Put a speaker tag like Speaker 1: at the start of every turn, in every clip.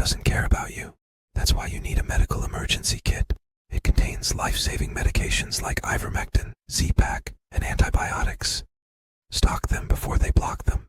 Speaker 1: doesn't care about you. That's why you need a medical emergency kit. It contains life-saving medications like ivermectin, Z-Pak, and antibiotics. Stock them before they block them.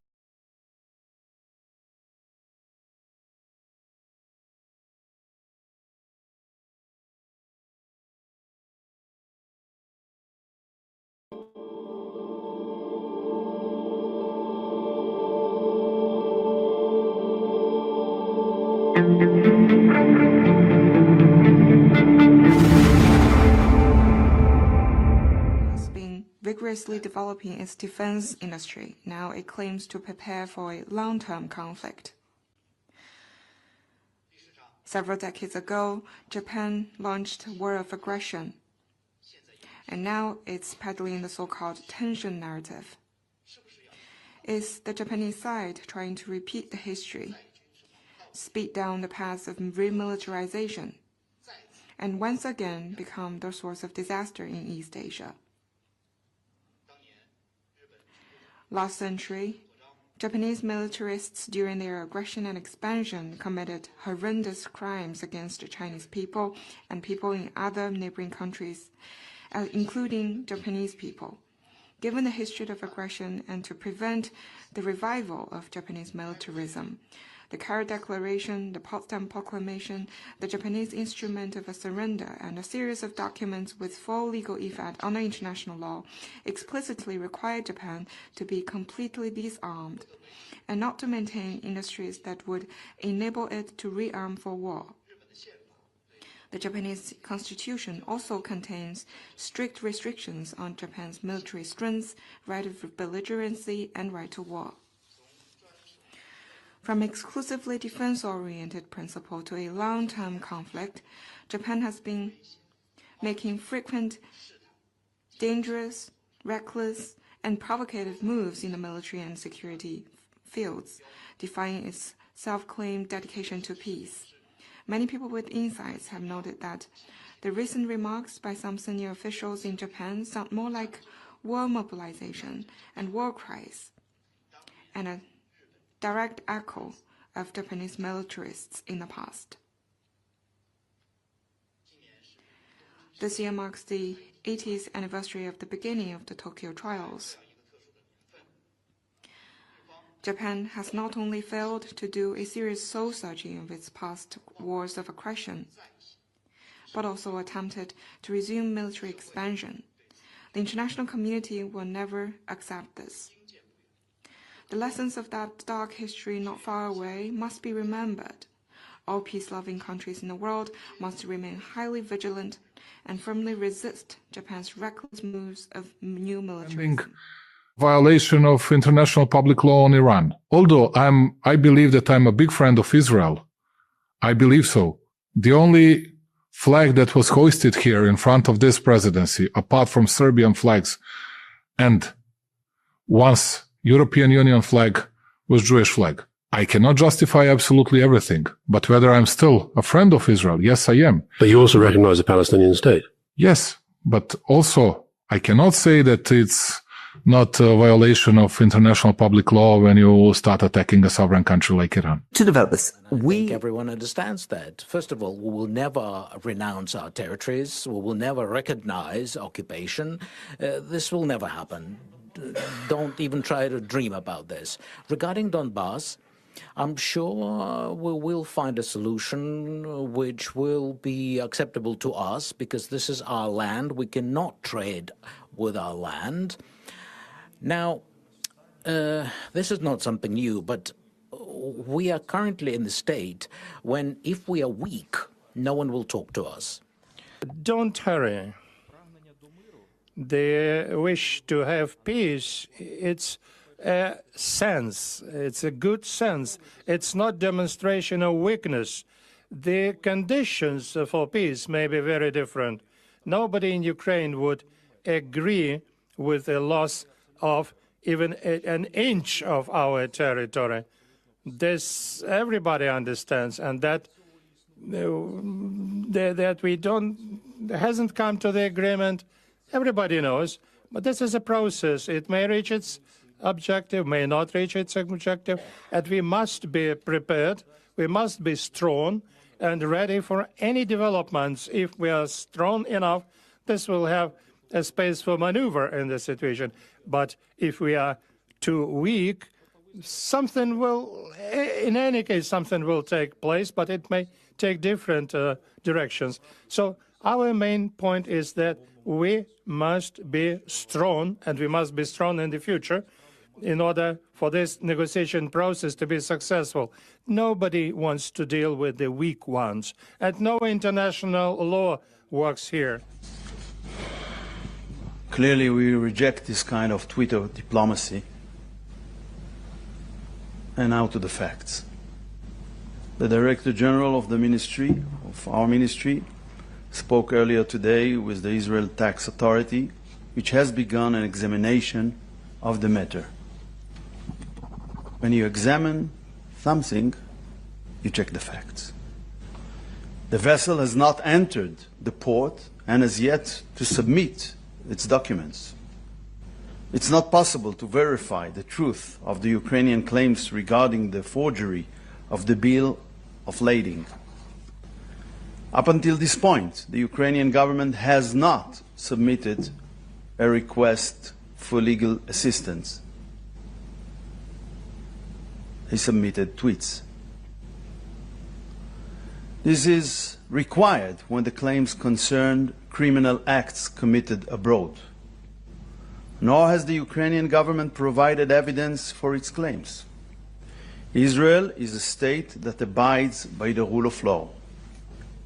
Speaker 2: Has been vigorously developing its defense industry. Now it claims to prepare for a long-term conflict. Several decades ago, Japan launched a war of aggression, and now it's peddling the so-called tension narrative. Is the Japanese side trying to repeat the history, speed down the path of remilitarization, and once again become the source of disaster in East Asia? Last century, Japanese militarists during their aggression and expansion committed horrendous crimes against the Chinese people and people in other neighboring countries, including Japanese people. Given the history of aggression and to prevent the revival of Japanese militarism, the Gettr Declaration, the Potsdam Proclamation, the Japanese Instrument of a Surrender, and a series of documents with full legal effect under international law explicitly require Japan to be completely disarmed and not to maintain industries that would enable it to rearm for war. The Japanese constitution also contains strict restrictions on Japan's military strength, right of belligerency, and right to war. From exclusively defense-oriented principle to a long-term conflict, Japan has been making frequent, dangerous, reckless, and provocative moves in the military and security fields, defying its self-claimed dedication to peace. Many people with insights have noted that the recent remarks by some senior officials in Japan sound more like war mobilization and war cries, and a direct echo of Japanese militarists in the past. This year marks the 80th anniversary of the beginning of the Tokyo trials. Japan has not only failed to do a serious soul-searching of its past wars of aggression, but also attempted to resume military expansion. The international community will never accept this. The lessons of that dark history not far away must be remembered. All peace-loving countries in the world must remain highly vigilant and firmly resist Japan's reckless moves of new militarism.
Speaker 3: Violation of international public law on Iran. Although I believe that I'm a big friend of Israel, I believe so. The only flag that was hoisted here in front of this presidency, apart from Serbian flags, and once European Union flag, was Jewish flag. I cannot justify absolutely everything, but whether I'm still a friend of Israel, yes, I am.
Speaker 4: But you also recognize a Palestinian state?
Speaker 3: Yes, but also I cannot say that it's not a violation of international public law when you start attacking a sovereign country like Iran.
Speaker 5: To develop this,
Speaker 6: I think everyone understands that. First of all, we will never renounce our territories. We will never recognize occupation. This will never happen. Don't even try to dream about this. Regarding Donbass, I'm sure we will find a solution which will be acceptable to us because this is our land. We cannot trade with our land. Now, this is not something new, but we are currently in the state when if we are weak, no one will talk to us.
Speaker 7: Don't hurry. The wish to have peace, it's a sense, it's a good sense. It's not demonstration of weakness. The conditions for peace may be very different. Nobody in Ukraine would agree with the loss of even an inch of our territory. This everybody understands, and that we hasn't come to the agreement. Everybody knows, but this is a process. It may reach its objective, may not reach its objective, and we must be prepared. we must be strong and ready for any developments. If we are strong enough, this will have a space for maneuver in the situation. But if we are too weak, something will, in any case, something will take place, but it may take different directions. So our main point is that we must be strong, and we must be strong in the future in order for this negotiation process to be successful. Nobody wants to deal with the weak ones, and no international law works here.
Speaker 5: Clearly, we reject this kind of Twitter diplomacy. And now to the facts. The Director General of our ministry, spoke earlier today with the Israel Tax Authority, which has begun an examination of the matter. When you examine something, you check the facts. The vessel has not entered the port and has yet to submit its documents. It's not possible to verify the truth of the Ukrainian claims regarding the forgery of the bill of lading. Up until this point, the Ukrainian government has not submitted a request for legal assistance. They submitted tweets. This is required when the claims concern criminal acts committed abroad. Nor has the Ukrainian government provided evidence for its claims. Israel is a state that abides by the rule of law.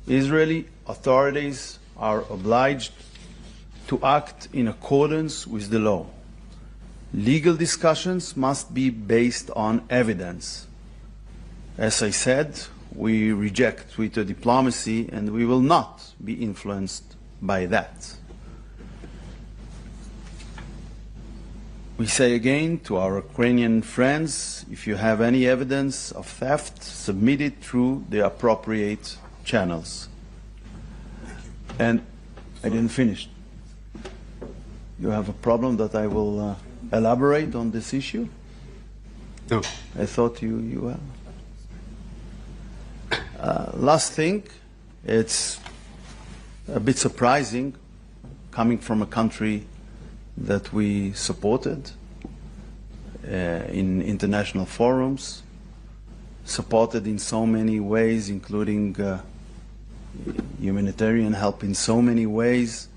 Speaker 5: Israeli authorities are obliged to act in accordance with the law. Legal discussions must be based on evidence. As I said, we reject Twitter diplomacy, and we will not be influenced by that. We say again to our Ukrainian friends, if you have any evidence of theft, submit it through the appropriate channels. And I didn't finish. You have a problem that I will elaborate on this issue?
Speaker 4: No.
Speaker 5: I thought you last thing, it's a bit surprising coming from a country that we supported in international forums, supported in so many ways, including humanitarian help in so many ways,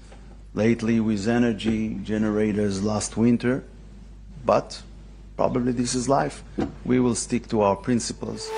Speaker 5: lately with energy generators last winter, but probably this is life. We will stick to our principles.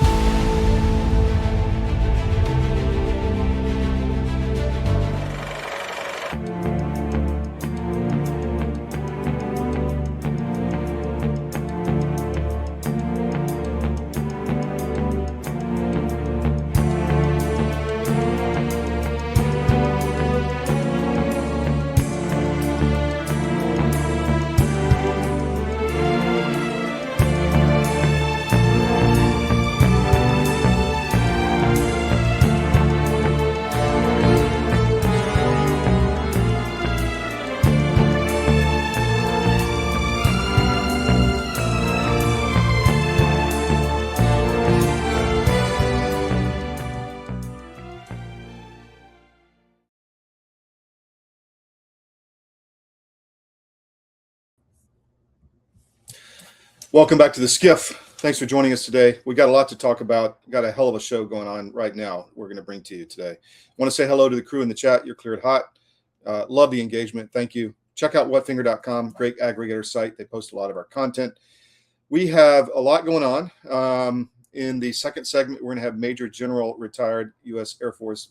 Speaker 8: Welcome back to the SCIF. Thanks for joining us today. We got a lot to talk about. Got a hell of a show going on right now. We're going to bring to you today. I want to say hello to the crew in the chat. You're cleared hot. Love the engagement. Thank you. Check out whatfinger.com. Great aggregator site. They post a lot of our content. We have a lot going on. In the second segment, we're going to have Major General retired U.S. Air Force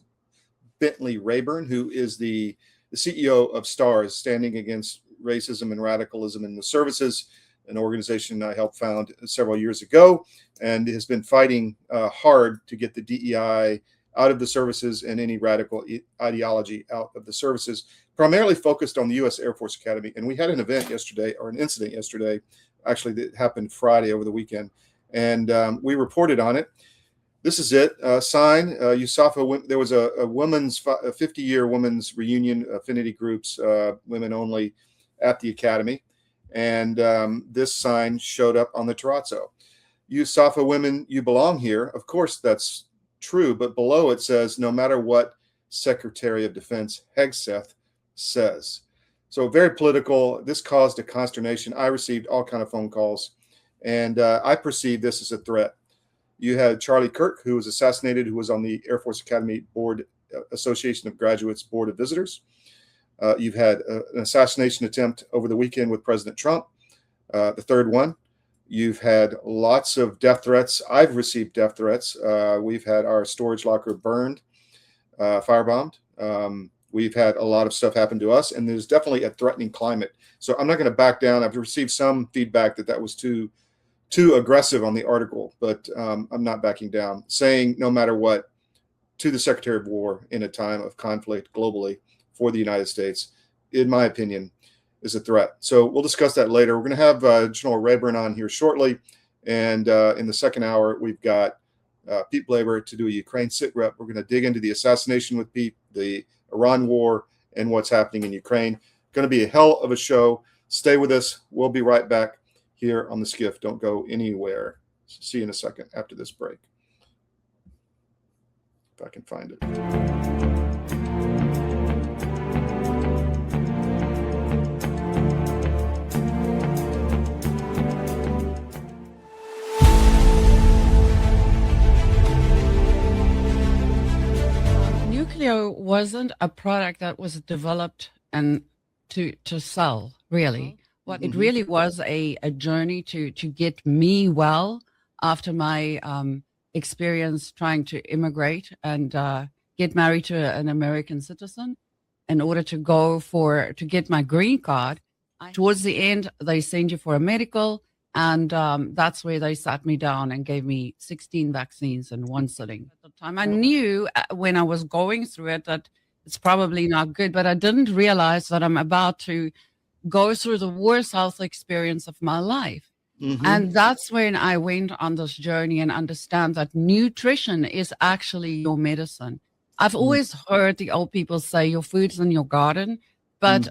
Speaker 8: Bentley Rayburn, who is the CEO of STARS, Standing Against Racism and Radicalism in the Services, an organization I helped found several years ago, and has been fighting hard to get the DEI out of the services and any radical ideology out of the services, primarily focused on the U.S. Air Force Academy. And we had an event yesterday, or an incident yesterday, actually, that happened Friday over the weekend, and we reported on it. This is it. Sign USAFA. There was a women's 50-year women's reunion, affinity groups, women only, at the academy. And this sign showed up on the terrazzo. USAFA women, you belong here. Of course, that's true. But below it says, no matter what Secretary of Defense Hegseth says. So very political. This caused a consternation. I received all kind of phone calls, and I perceived this as a threat. You had Charlie Kirk, who was assassinated, who was on the Air Force Academy Board, Association of Graduates Board of Visitors. You've had an assassination attempt over the weekend with President Trump, the third one. You've had lots of death threats. I've received death threats. We've had our storage locker burned, firebombed. We've had a lot of stuff happen to us, and there's definitely a threatening climate. So I'm not going to back down. I've received some feedback that was too aggressive on the article, but I'm not backing down. Saying no matter what to the Secretary of War in a time of conflict globally for the United States, in my opinion, is a threat. So we'll discuss that later. We're going to have General Rayburn on here shortly, and in the second hour, we've got Pete Blaber to do a Ukraine SitRep. We're going to dig into the assassination with Pete, the Iran war, and what's happening in Ukraine. Going to be a hell of a show. Stay with us. We'll be right back here on the SCIF. Don't go anywhere. See you in a second after this break. If I can find it.
Speaker 9: Nuclear wasn't a product that was developed and to sell, really. What it really was a journey to get me well after my experience trying to immigrate and get married to an American citizen in order to get my green card. Towards the end, they send you for a medical, and that's where they sat me down and gave me 16 vaccines in one sitting. At the time, I knew when I was going through it that it's probably not good, but I didn't realize that I'm about to go through the worst health experience of my life. And that's when I went on this journey and understand that nutrition is actually your medicine. I've always heard the old people say your food's in your garden, but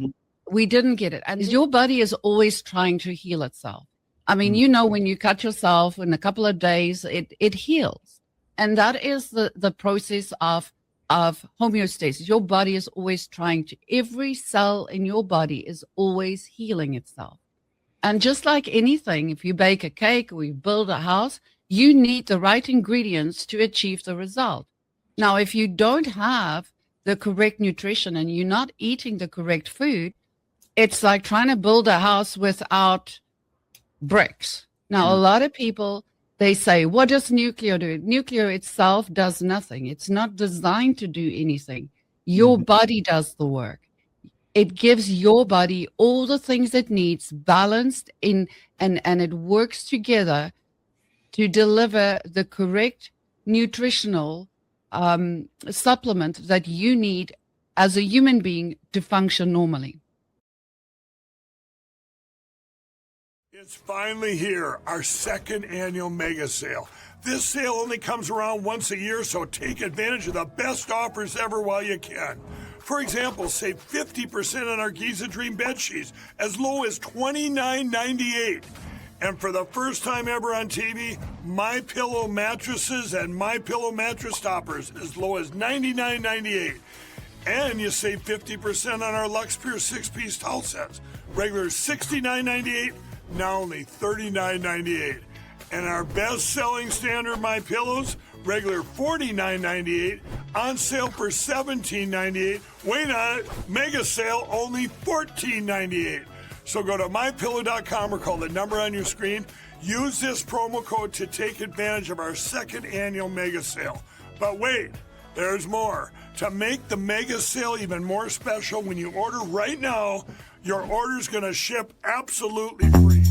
Speaker 9: we didn't get it. And your body is always trying to heal itself. I mean, you know, when you cut yourself in a couple of days, it heals. And that is the process of homeostasis. Your body is always every cell in your body is always healing itself. And just like anything, if you bake a cake or you build a house, you need the right ingredients to achieve the result. Now, if you don't have the correct nutrition and you're not eating the correct food, it's like trying to build a house without bricks. Now, a lot of people, they say, what does nuclear do? Nuclear itself does nothing. It's not designed to do anything. Your body does the work. It gives your body all the things it needs balanced in, and it works together to deliver the correct nutritional supplement that you need as a human being to function normally.
Speaker 10: It's finally here, our second annual mega sale. This sale only comes around once a year, so take advantage of the best offers ever while you can. For example, save 50% on our Giza Dream bed sheets, as low as $29.98. And for the first time ever on TV, MyPillow mattresses and MyPillow mattress toppers, as low as $99.98. And you save 50% on our Lux Pure 6-piece towel sets, regular $69.98. Now only $39.98. And our best-selling standard MyPillows, regular $49.98, on sale for $17.98. Wait on it, mega sale, only $14.98. So go to MyPillow.com or call the number on your screen. Use this promo code to take advantage of our second annual mega sale. But wait, there's more. To make the mega sale even more special, when you order right now, your order's going to ship absolutely free.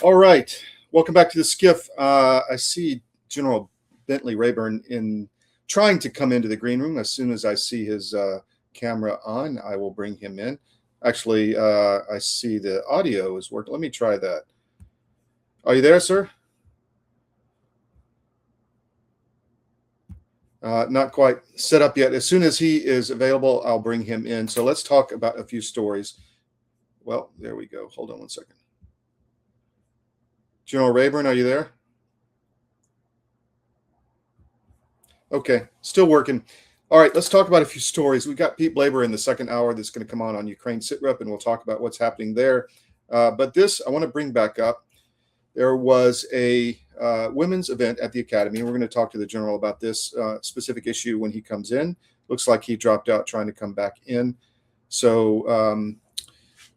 Speaker 8: All right. Welcome back to the SCIF. I see General Bentley Rayburn in trying to come into the green room. As soon as I see his camera on, I will bring him in. Actually, I see the audio is working. Let me try that. Are you there, sir? Not quite set up yet. As soon as he is available, I'll bring him in. So let's talk about a few stories. Well, there we go. Hold on one second. General Rayburn, are you there? Okay, still working. All right, let's talk about a few stories. We got Pete Blaber in the second hour that's going to come on Ukraine SitRep, and we'll talk about what's happening there. But this, I want to bring back up. There was a women's event at the Academy, and we're going to talk to the general about this specific issue when he comes in. Looks like he dropped out trying to come back in. So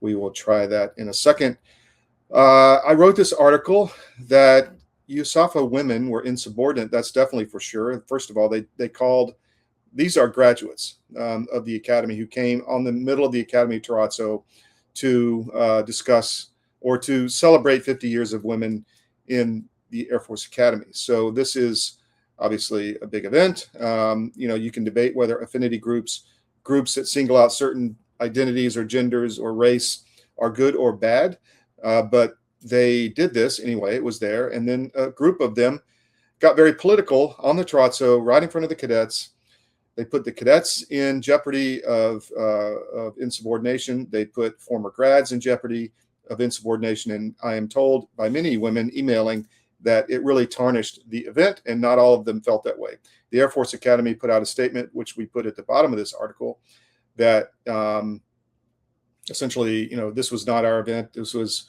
Speaker 8: we will try that in a second. I wrote this article that USAFA women were insubordinate. That's definitely for sure. First of all, they called, these are graduates of the Academy who came on the middle of the Academy Terrazzo to discuss or to celebrate 50 years of women in the Air Force Academy. So this is obviously a big event. You can debate whether affinity groups that single out certain identities or genders or race are good or bad, but they did this anyway. It was there. And then a group of them got very political on the Terrazzo right in front of the cadets. They put the cadets in jeopardy of insubordination. They put former grads in jeopardy of insubordination. And I am told by many women emailing that it really tarnished the event, and not all of them felt that way. The Air Force Academy put out a statement, which we put at the bottom of this article, that essentially, this was not our event. This was,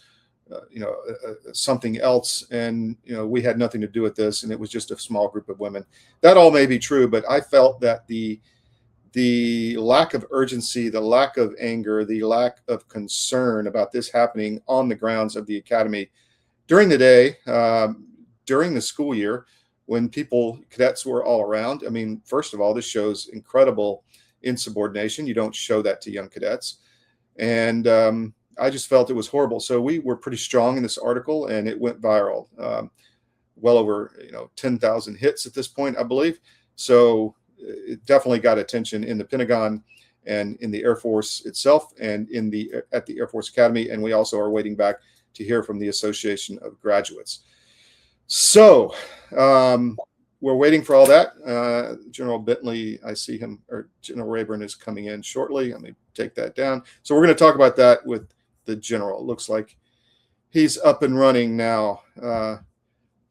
Speaker 8: something else. And, we had nothing to do with this. And it was just a small group of women. That all may be true, but I felt that the lack of urgency, the lack of anger, the lack of concern about this happening on the grounds of the Academy during the day, during the school year, when cadets were all around. I mean, first of all, this shows incredible insubordination. You don't show that to young cadets. And I just felt it was horrible. So we were pretty strong in this article, and it went viral. Well over 10,000 hits at this point, I believe. So it definitely got attention in the Pentagon and in the Air Force itself, and at the Air Force Academy. And we also are waiting back to hear from the Association of Graduates. So we're waiting for all that. General Bentley, I see him, or General Rayburn is coming in shortly. Let me take that down. So we're going to talk about that with the general. It looks like he's up and running now.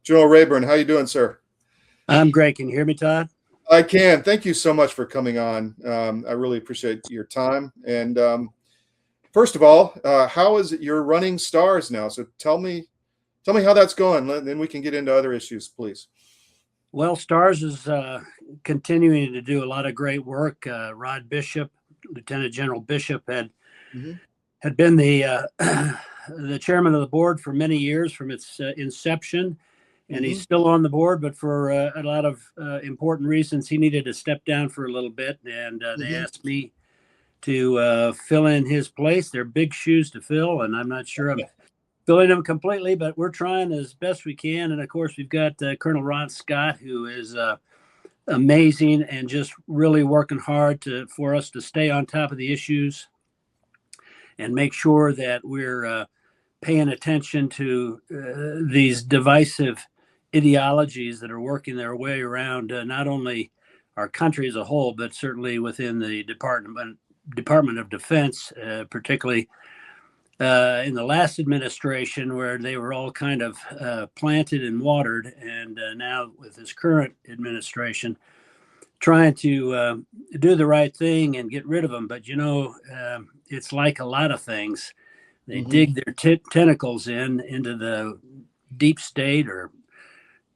Speaker 8: General Rayburn, how you doing, sir?
Speaker 11: I'm great. Can you hear me, Todd?
Speaker 8: I can. Thank you so much for coming on. I really appreciate your time. And first of all, how is it you're running STARS now? So tell me how that's going. Then we can get into other issues, please.
Speaker 11: Well, STARS is continuing to do a lot of great work. Rod Bishop, Lieutenant General Bishop, had been the chairman of the board for many years from its inception. And he's still on the board, but for a lot of important reasons, he needed to step down for a little bit. And they asked me to fill in his place. They're big shoes to fill, and I'm not sure I'm filling them completely, but we're trying as best we can. And of course, we've got Colonel Ron Scott, who is amazing and just really working hard for us to stay on top of the issues and make sure that we're paying attention to these divisive ideologies that are working their way around not only our country as a whole, but certainly within the Department of Defense, particularly in the last administration, where they were all kind of planted and watered, and now with this current administration, trying to do the right thing and get rid of them. But it's like a lot of things. They dig their tentacles into the deep state or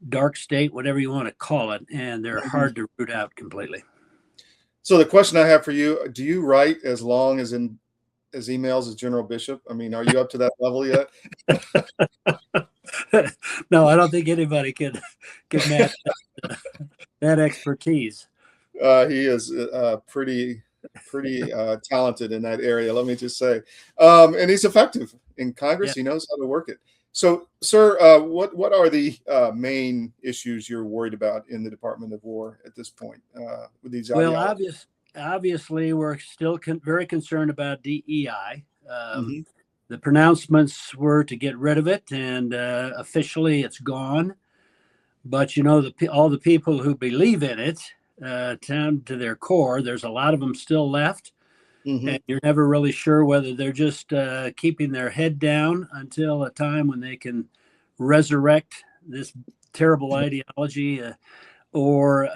Speaker 11: dark state, whatever you want to call it, and they're hard to root out completely.
Speaker 8: So the question I have for you, do you write as long as emails as General Bishop? I mean, are you up to that level yet?
Speaker 11: No, I don't think anybody can match that expertise.
Speaker 8: He is pretty talented in that area, let me just say. And he's effective in Congress. Yeah. He knows how to work it. So, sir, what are the main issues you're worried about in the Department of War at this point with these
Speaker 11: Well,
Speaker 8: ideologies?
Speaker 11: obviously, we're still very concerned about DEI. The pronouncements were to get rid of it, and officially it's gone. But all the people who believe in it, down to their core, there's a lot of them still left. And you're never really sure whether they're just keeping their head down until a time when they can resurrect this terrible ideology, or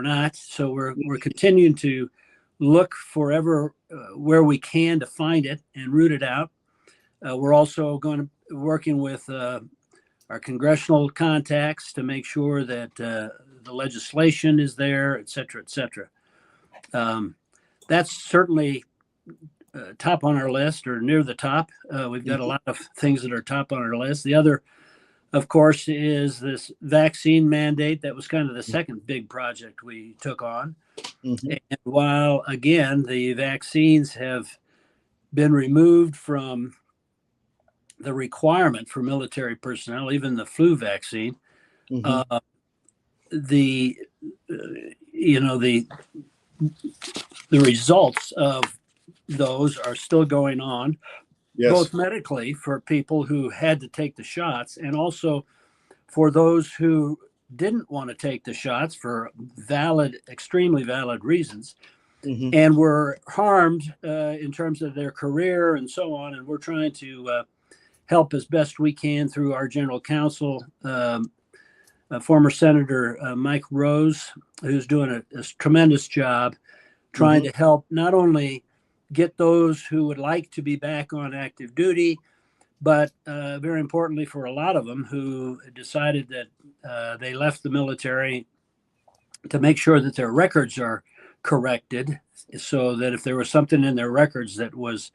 Speaker 11: not. So we're continuing to look forever where we can to find it and root it out. We're also working with our congressional contacts to make sure that the legislation is there, et cetera, et cetera. That's certainly top on our list, or near the top. We've got a lot of things that are top on our list. The other, of course, is this vaccine mandate. That was kind of the second big project we took on. And while, again, the vaccines have been removed from the requirement for military personnel, even the flu vaccine, the results of those are still going on, both medically for people who had to take the shots, and also for those who didn't want to take the shots for extremely valid reasons, and were harmed in terms of their career and so on. And we're trying to help as best we can through our general counsel, former Senator Mike Rose, who's doing a tremendous job trying to help not only get those who would like to be back on active duty, but very importantly for a lot of them who decided that they left the military, to make sure that their records are corrected, so that if there was something in their records that was,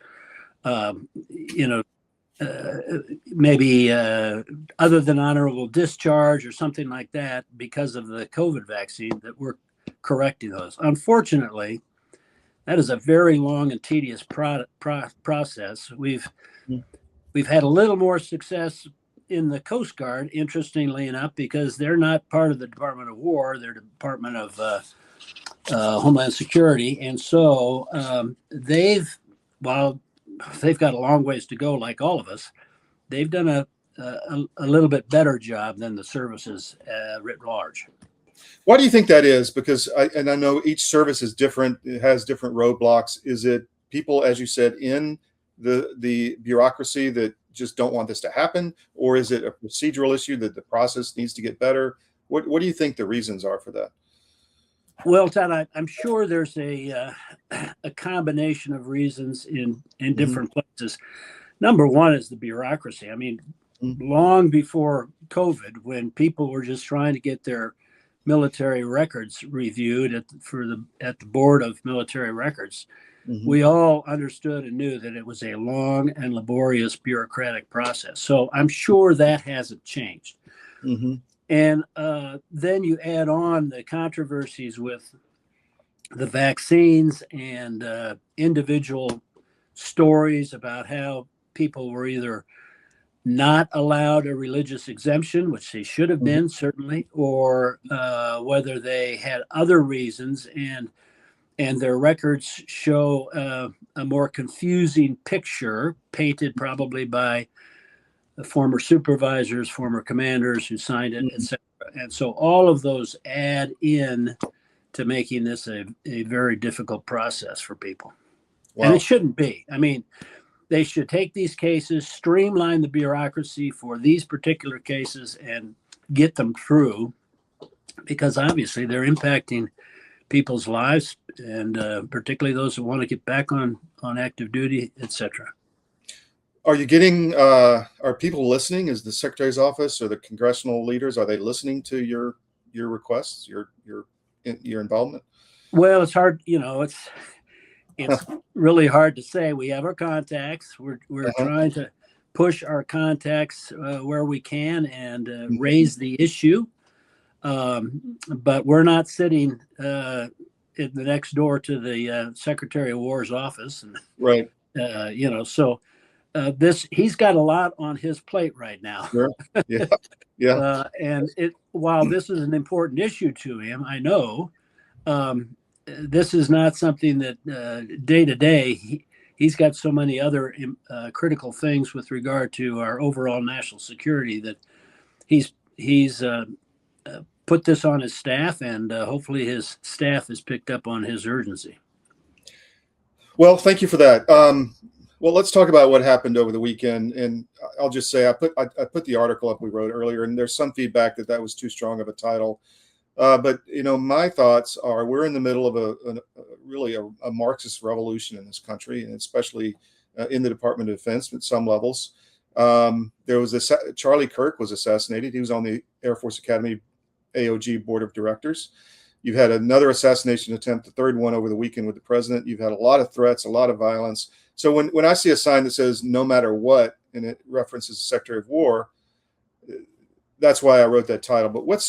Speaker 11: maybe other than honorable discharge or something like that because of the COVID vaccine, that we're correcting those. Unfortunately, that is a very long and tedious process. We've had a little more success in the Coast Guard, interestingly enough, because they're not part of the Department of War; they're the Department of Homeland Security, and so while they've got a long ways to go, like all of us, they've done a little bit better job than the services writ large.
Speaker 8: Why do you think that is? Because I know each service is different. It has different roadblocks. Is it people, as you said, in the bureaucracy that just don't want this to happen? Or is it a procedural issue that the process needs to get better? What do you think the reasons are for that?
Speaker 11: Well, Todd, I'm sure there's a combination of reasons in different places. Number one is the bureaucracy. I mean, long before COVID, when people were just trying to get their military records reviewed at the Board of Military Records, we all understood and knew that it was a long and laborious bureaucratic process. So I'm sure that hasn't changed. And then you add on the controversies with the vaccines and individual stories about how people were either not allowed a religious exemption, which they should have been, certainly, or whether they had other reasons, and their records show a more confusing picture painted probably by the former supervisors, former commanders who signed it, etc. And so all of those add in to making this a very difficult process for people. Wow. And it shouldn't be. I mean, they should take these cases, streamline the bureaucracy for these particular cases, and get them through, because obviously they're impacting people's lives, and particularly those who want to get back on active duty, etc.
Speaker 8: Are you getting, are people listening? Is the Secretary's office or the congressional leaders, are they listening to your requests, your involvement?
Speaker 11: Well, it's hard, it's really hard to say. We have our contacts. We're trying to push our contacts where we can and raise the issue. But we're not sitting in the next door to the Secretary of War's office. And,
Speaker 8: right.
Speaker 11: So he's got a lot on his plate right now.
Speaker 8: Sure. Yeah. Yeah.
Speaker 11: And while this is an important issue to him, I know this is not something that day to day he's got so many other critical things with regard to our overall national security that he's put this on his staff, and hopefully his staff has picked up on his urgency.
Speaker 8: Well, thank you for that. Well, let's talk about what happened over the weekend. And I'll just say I put the article up we wrote earlier, and there's some feedback that was too strong of a title. But my thoughts are we're in the middle of really a Marxist revolution in this country, and especially in the Department of Defense at some levels. There was Charlie Kirk was assassinated. He was on the Air Force Academy AOG Board of Directors. You've had another assassination attempt, the third one over the weekend with the president. You've had a lot of threats, a lot of violence. So when I see a sign that says "no matter what" and it references the Secretary of War, that's why I wrote that title. But what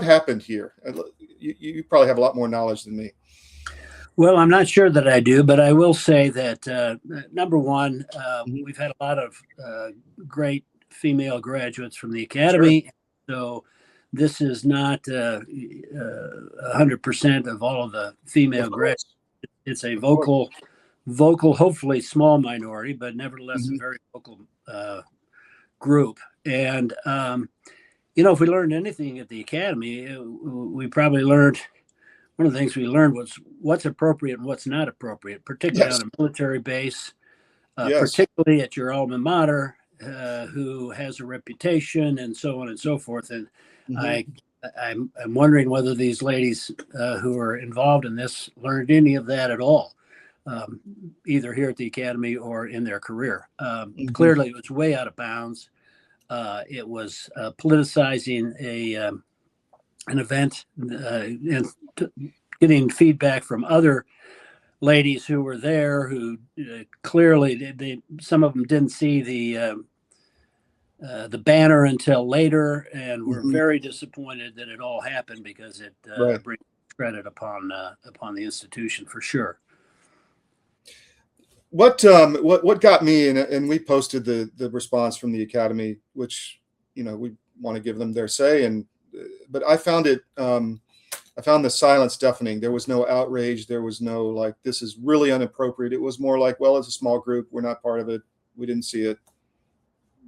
Speaker 8: happened here? You probably have a lot more knowledge than me.
Speaker 11: Well, I'm not sure that I do, but I will say that number one, we've had a lot of great female graduates from the academy. Sure. So this is not 100% of all of the female graduates. It's a vocal, hopefully small minority, but nevertheless a very vocal group. And if we learned anything at the academy, we probably learned. One of the things we learned was what's appropriate and what's not appropriate, particularly on a military base, particularly at your alma mater, who has a reputation and so on and so forth. And I'm wondering whether these ladies who are involved in this learned any of that at all, either here at the academy or in their career. Clearly, it was way out of bounds. It was politicizing an event and getting feedback from other ladies who were there who clearly some of them didn't see the banner until later, and were very disappointed that it all happened because it brings credit upon the institution for sure.
Speaker 8: What got me, and we posted the response from the academy, which we want to give them their say, but I found the silence deafening. There was no outrage. There was no like, this is really inappropriate. It was more like, well, it's a small group. We're not part of it. We didn't see it.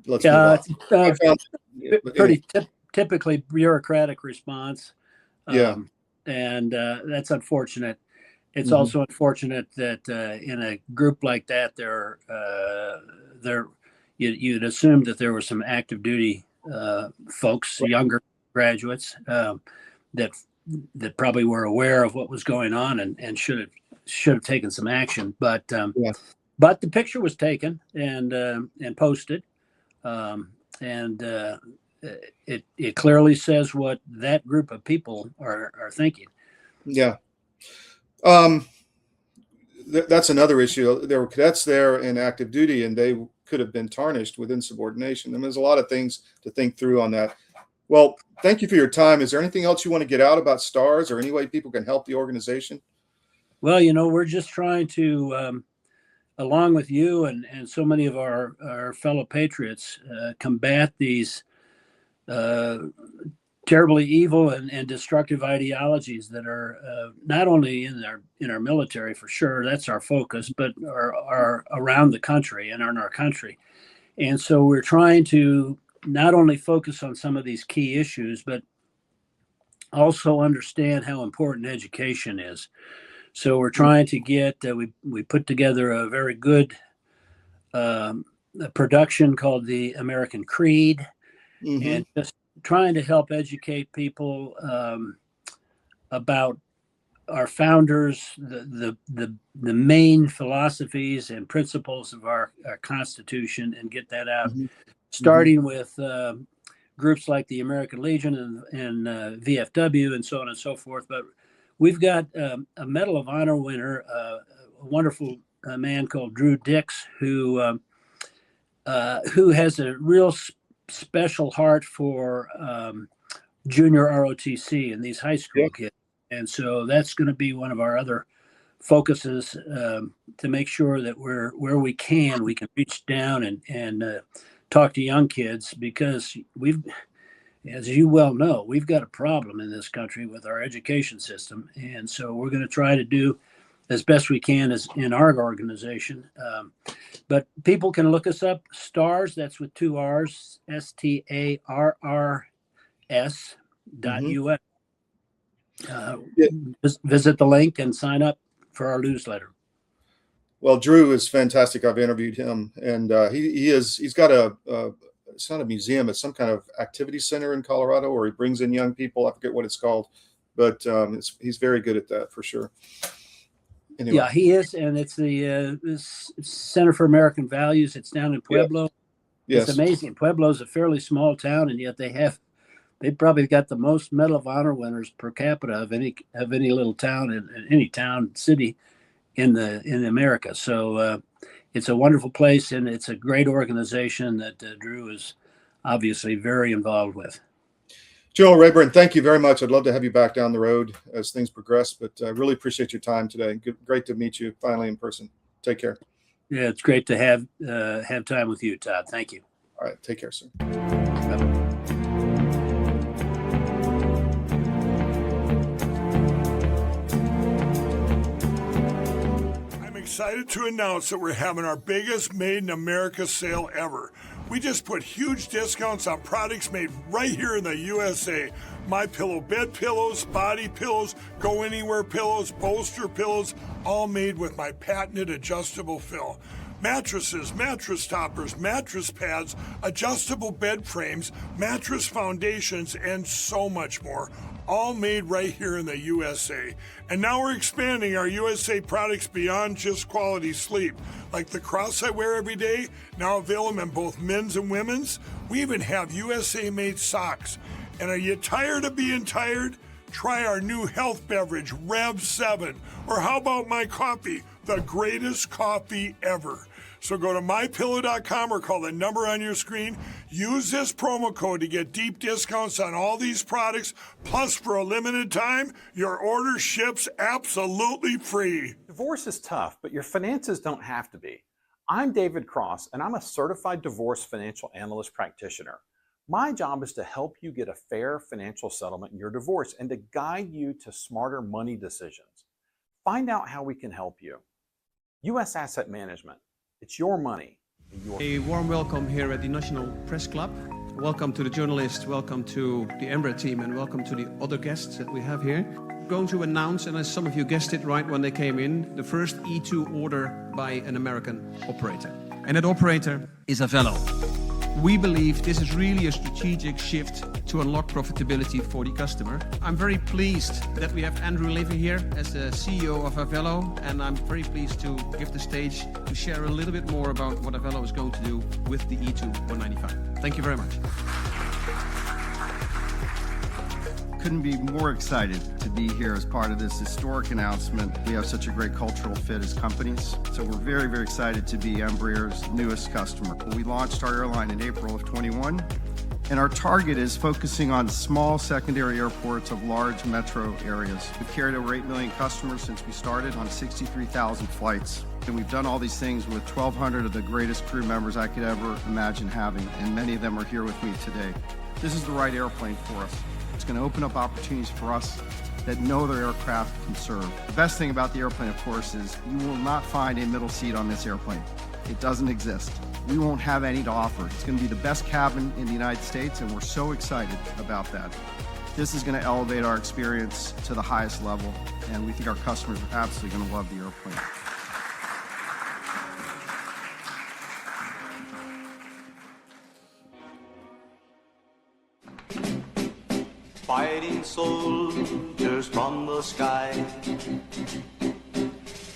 Speaker 8: Let's move on.
Speaker 11: Pretty typically bureaucratic response. And that's unfortunate. It's also unfortunate that in a group like that, you'd assume that there were some active duty folks, younger graduates that probably were aware of what was going on and should have taken some action. But the picture was taken and posted, and it clearly says what that group of people are thinking.
Speaker 8: Yeah. That's another issue. There were cadets there in active duty, and they could have been tarnished with insubordination. And there's a lot of things to think through on that. Well, thank you for your time. Is there anything else you want to get out about STARS, or any way people can help the organization?
Speaker 11: Well, we're just trying to, along with you and so many of our fellow patriots, combat these terribly evil and destructive ideologies that are not only in our military, for sure, that's our focus, but are around the country and in our country. And so we're trying to not only focus on some of these key issues, but also understand how important education is. So we're trying to get, we put together a very good production called the American Creed, and just trying to help educate people about our founders, the main philosophies and principles of our Constitution, and get that out, starting with groups like the American Legion and VFW and so on and so forth. But we've got a Medal of Honor winner, a wonderful man called Drew Dix, who has a real special heart for junior ROTC and these high school kids. And so that's going to be one of our other focuses to make sure that where we can reach down and talk to young kids, because as you well know, we've got a problem in this country with our education system. And so we're going to try to do as best we can as in our organization. But people can look us up, STARS, that's with 2 R's, STARRS.us. Visit the link and sign up for our newsletter.
Speaker 8: Well, Drew is fantastic. I've interviewed him, and he's got it's not a museum, it's some kind of activity center in Colorado where he brings in young people. I forget what it's called, but he's very good at that for sure. Anyway.
Speaker 11: Yeah, he is, and it's the Center for American Values. It's down in Pueblo.
Speaker 8: Yes.
Speaker 11: It's amazing. Pueblo's a fairly small town, and yet they probably got the most Medal of Honor winners per capita of any little town in any town city in America. So it's a wonderful place, and it's a great organization that Drew is obviously very involved with.
Speaker 8: General Rayburn, thank you very much. I'd love to have you back down the road as things progress, but I really appreciate your time today. Great to meet you finally in person. Take care.
Speaker 11: Yeah, it's great to have time with you, Todd. Thank you.
Speaker 8: All right, take care, sir.
Speaker 10: I'm excited to announce that we're having our biggest Made in America sale ever. We just put huge discounts on products made right here in the USA. MyPillow bed pillows, body pillows, go anywhere pillows, bolster pillows, all made with my patented adjustable fill. Mattresses, mattress toppers, mattress pads, adjustable bed frames, mattress foundations, and so much more. All made right here in the USA. And now we're expanding our USA products beyond just quality sleep. Like the cross I wear every day, now available in both men's and women's. We even have USA-made socks. And are you tired of being tired? Try our new health beverage, Rev 7. Or how about my coffee, the greatest coffee ever. So go to mypillow.com or call the number on your screen. Use this promo code to get deep discounts on all these products. Plus, for a limited time, your order ships absolutely free.
Speaker 12: Divorce is tough, but your finances don't have to be. I'm David Cross, and I'm a certified divorce financial analyst practitioner. My job is to help you get a fair financial settlement in your divorce and to guide you to smarter money decisions. Find out how we can help you. U.S. Asset Management. It's your money.
Speaker 13: A warm welcome here at the National Press Club. Welcome to the journalists, welcome to the Embra team, and welcome to the other guests that we have here. I'm going to announce, and as some of you guessed it right when they came in, the first E2 order by an American operator. And that operator is Avello. We believe this is really a strategic shift to unlock profitability for the customer. I'm very pleased that we have Andrew Levy here as the CEO of Avello, and I'm very pleased to give the stage to share a little bit more about what Avello is going to do with the E2 195. Thank you very much.
Speaker 14: Couldn't be more excited to be here as part of this historic announcement. We have such a great cultural fit as companies, so we're very, very excited to be Embraer's newest customer. We launched our airline in April of 21, and our target is focusing on small secondary airports of large metro areas. We've carried over 8 million customers since we started on 63,000 flights. And we've done all these things with 1,200 of the greatest crew members I could ever imagine having, and many of them are here with me today. This is the right airplane for us. It's going to open up opportunities for us that no other aircraft can serve. The best thing about the airplane, of course, is you will not find a middle seat on this airplane. It doesn't exist. We won't have any to offer. It's going to be the best cabin in the United States, and we're so excited about that. This is going to elevate our experience to the highest level, and we think our customers are absolutely going to love the airplane.
Speaker 15: Fighting soldiers from the sky,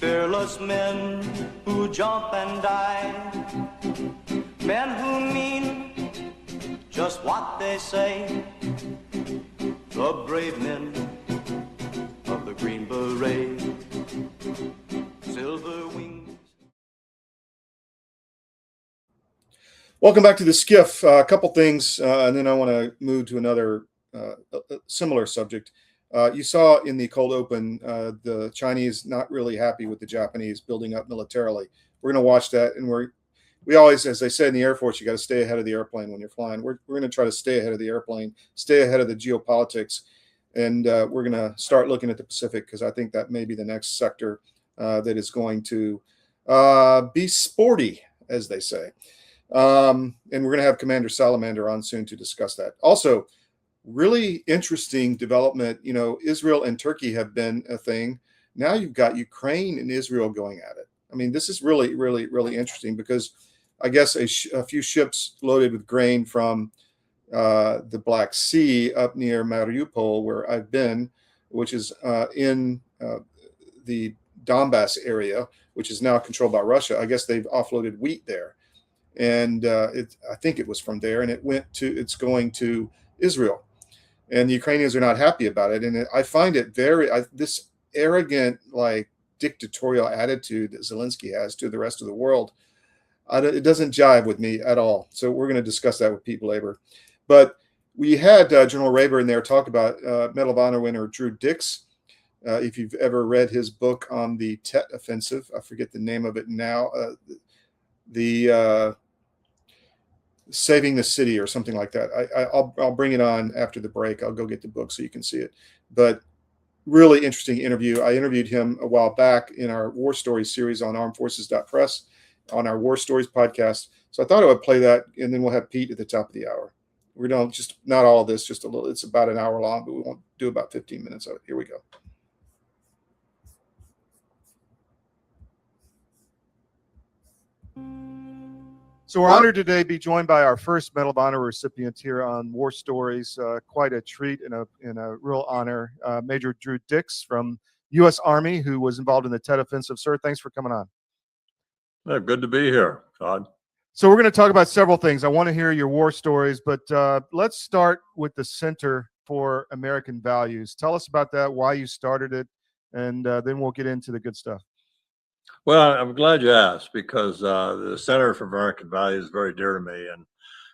Speaker 15: fearless men who jump and die, men who mean just what they say, the brave men of the Green Beret, silver wings.
Speaker 8: Welcome back to the SCIF. A couple things, and then I want to move to another a similar subject. You saw in the cold open, the Chinese not really happy with the Japanese building up militarily. We're going to watch that, and we always, as they say in the Air Force, you got to stay ahead of the airplane when you're flying. We're going to try to stay ahead of the airplane, stay ahead of the geopolitics, and we're going to start looking at the Pacific, because I think that may be the next sector that is going to be sporty, as they say. And we're going to have Commander Salamander on soon to discuss that. Also, really interesting development. You know, Israel and Turkey have been a thing. Now you've got Ukraine and Israel going at it. I mean, this is really, really, really interesting, because I guess a few ships loaded with grain from the Black Sea up near Mariupol, where I've been, which is in the Donbass area, which is now controlled by Russia. I guess they've offloaded wheat there. And I think it was from there, and it's going to Israel. And the Ukrainians are not happy about it. And I find it this arrogant, like, dictatorial attitude that Zelensky has to the rest of the world, it doesn't jive with me at all. So we're going to discuss that with Pete Blaber. But we had General Rayburn there talk about Medal of Honor winner Drew Dix. If you've ever read his book on the Tet Offensive, I forget the name of it now, the Saving the City or something like that. I'll bring it on after the break. I'll go get the book so you can see it. But really interesting interview. I interviewed him a while back in our War Stories series on armedforces.press on our War Stories podcast. So I thought I would play that, and then we'll have Pete at the top of the hour. We don't, just not all of this, just a little. It's about an hour long, but we won't do about 15 minutes of it. Here we go. So we're honored today to be joined by our first Medal of Honor recipient here on War Stories. Quite a treat and a real honor. Major Drew Dix from U.S. Army, who was involved in the Tet Offensive. Sir, thanks for coming on.
Speaker 16: Yeah, good to be here, Todd.
Speaker 8: So we're going to talk about several things. I want to hear your war stories, but let's start with the Center for American Values. Tell us about that, why you started it, and then we'll get into the good stuff.
Speaker 16: Well, I'm glad you asked, because the Center for American Values is very dear to me, and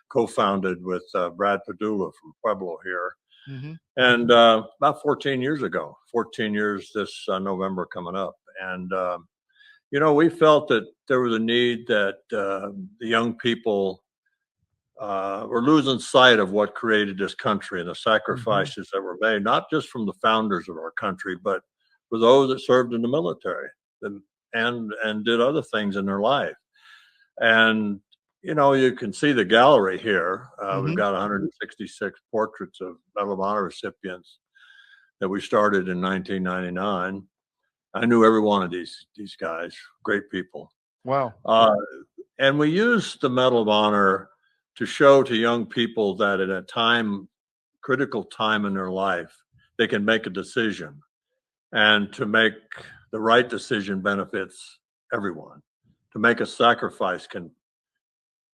Speaker 16: co-founded with Brad Padula from Pueblo here. Mm-hmm. And about 14 years ago, 14 years this November coming up. And, you know, we felt that there was a need that the young people were losing sight of what created this country and the sacrifices that were made, not just from the founders of our country, but for those that served in the military and did other things in their life. And, you know, you can see the gallery here. We've got 166 portraits of Medal of Honor recipients that we started in 1999. I knew every one of these guys, great people.
Speaker 8: Wow.
Speaker 16: And we used the Medal of Honor to show to young people that at a critical time in their life, they can make a decision, and to make the right decision benefits everyone. To make a sacrifice can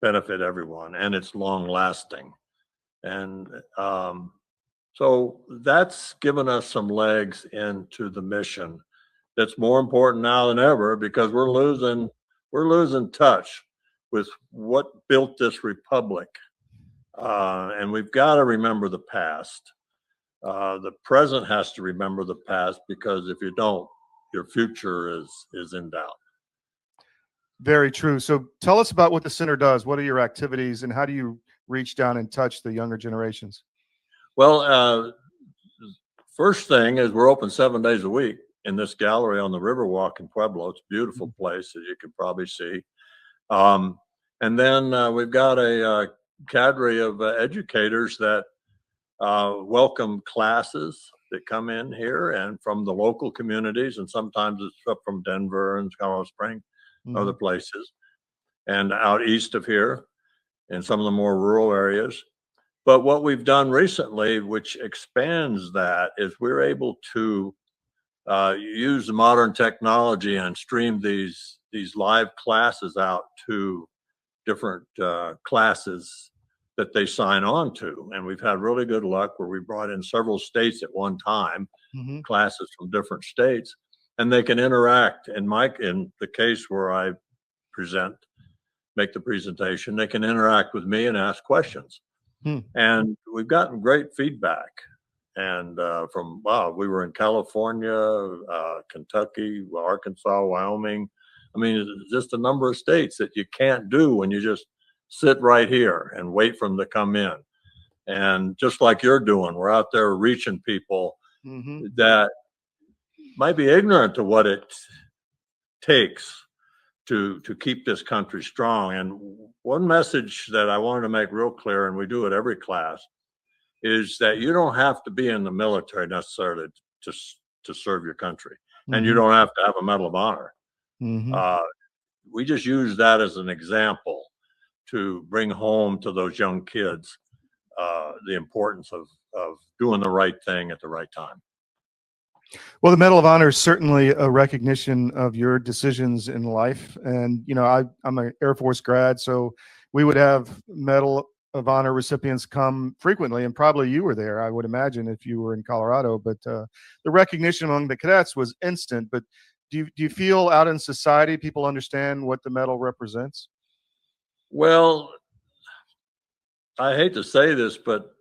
Speaker 16: benefit everyone, and it's long lasting. And so that's given us some legs into the mission. That's more important now than ever, because we're losing touch with what built this republic. And we've got to remember the past. The present has to remember the past, because if you don't, your future is in doubt.
Speaker 8: Very true. So tell us about what the center does. What are your activities, and how do you reach down and touch the younger generations?
Speaker 16: Well, first thing is we're open 7 days a week in this gallery on the Riverwalk in Pueblo. It's a beautiful place, as you can probably see. And then we've got a cadre of educators that welcome classes that come in here, and from the local communities, and sometimes it's up from Denver and Colorado Springs, other places, and out east of here in some of the more rural areas. But what we've done recently, which expands that, is we're able to use the modern technology and stream these live classes out to different classes that they sign on to. And we've had really good luck where we brought in several states at one time, classes from different states, and they can interact. In the case where I make the presentation, they can interact with me and ask questions. And we've gotten great feedback. And from, wow, we were in California, Kentucky, Arkansas, Wyoming. I mean, it's just a number of states that you can't do when you just sit right here and wait for them to come in. And just like you're doing, we're out there reaching people that might be ignorant to what it takes to keep this country strong. And one message that I wanted to make real clear, and we do it every class, is that you don't have to be in the military necessarily to serve your country, and you don't have to have a Medal of Honor. We just use that as an example to bring home to those young kids the importance of doing the right thing at the right time.
Speaker 8: Well, the Medal of Honor is certainly a recognition of your decisions in life. And, you know, I'm an Air Force grad, so we would have Medal of Honor recipients come frequently, and probably you were there, I would imagine, if you were in Colorado. But the recognition among the cadets was instant. But do you feel out in society people understand what the medal represents?
Speaker 16: Well, I hate to say this, but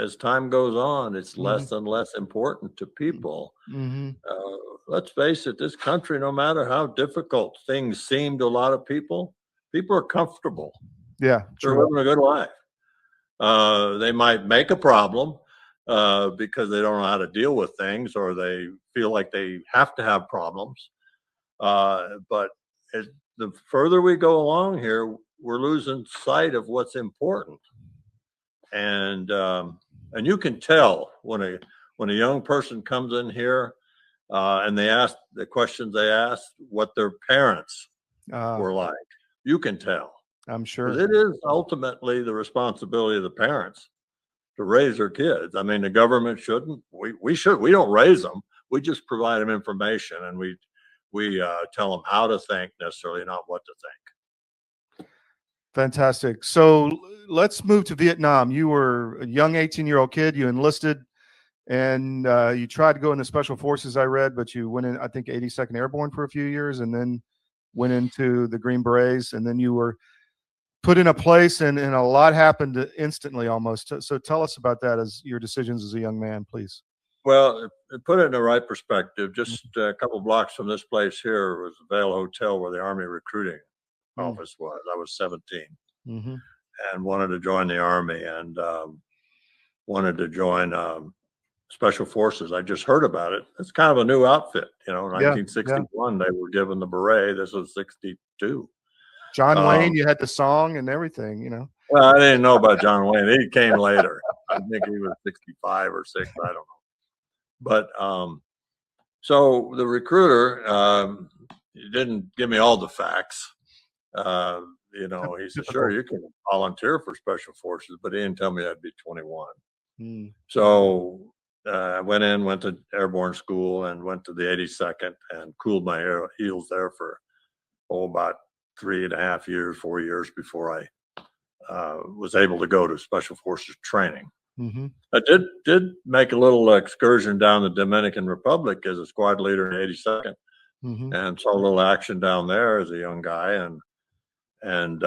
Speaker 16: as time goes on, it's less and less important to people. Let's face it, this country, no matter how difficult things seem to a lot of people, people are comfortable.
Speaker 8: Yeah,
Speaker 16: they're living a good life. They might make a problem because they don't know how to deal with things, or they feel like they have to have problems. But the further we go along here, we're losing sight of what's important. And you can tell when a young person comes in here and they ask the questions they ask, what their parents were like. You can tell.
Speaker 8: I'm sure.
Speaker 16: It is ultimately the responsibility of the parents to raise their kids. I mean, the government shouldn't. We should. We don't raise them. We just provide them information, and we tell them how to think, necessarily not what to think.
Speaker 8: Fantastic. So let's move to Vietnam. You were a young 18-year-old kid. You enlisted, and you tried to go in the Special Forces, I read, but you went in, I think, 82nd Airborne for a few years, and then went into the Green Berets, and then you were put in a place, and a lot happened instantly almost. So tell us about that, as your decisions as a young man, please.
Speaker 16: Well, put it in the right perspective. Just a couple blocks from this place here was the Vail Hotel where the Army recruiting office was. I was 17 and wanted to join the Army, and wanted to join Special Forces. I just heard about it. It's kind of a new outfit, you know. 1961, they were given the beret. This was 62.
Speaker 8: John Wayne, you had the song and everything, you know.
Speaker 16: Well, I didn't know about John Wayne. He came later. I think he was 65 or 6. I don't know. But so the recruiter didn't give me all the facts. You know, he said, sure, you can volunteer for Special Forces, but he didn't tell me I'd be 21. So I went to airborne school and went to the 82nd and cooled my heels there for about 3.5 years, 4 years before I was able to go to Special Forces training. I did make a little excursion down the Dominican Republic as a squad leader in 82nd, and saw a little action down there as a young guy. And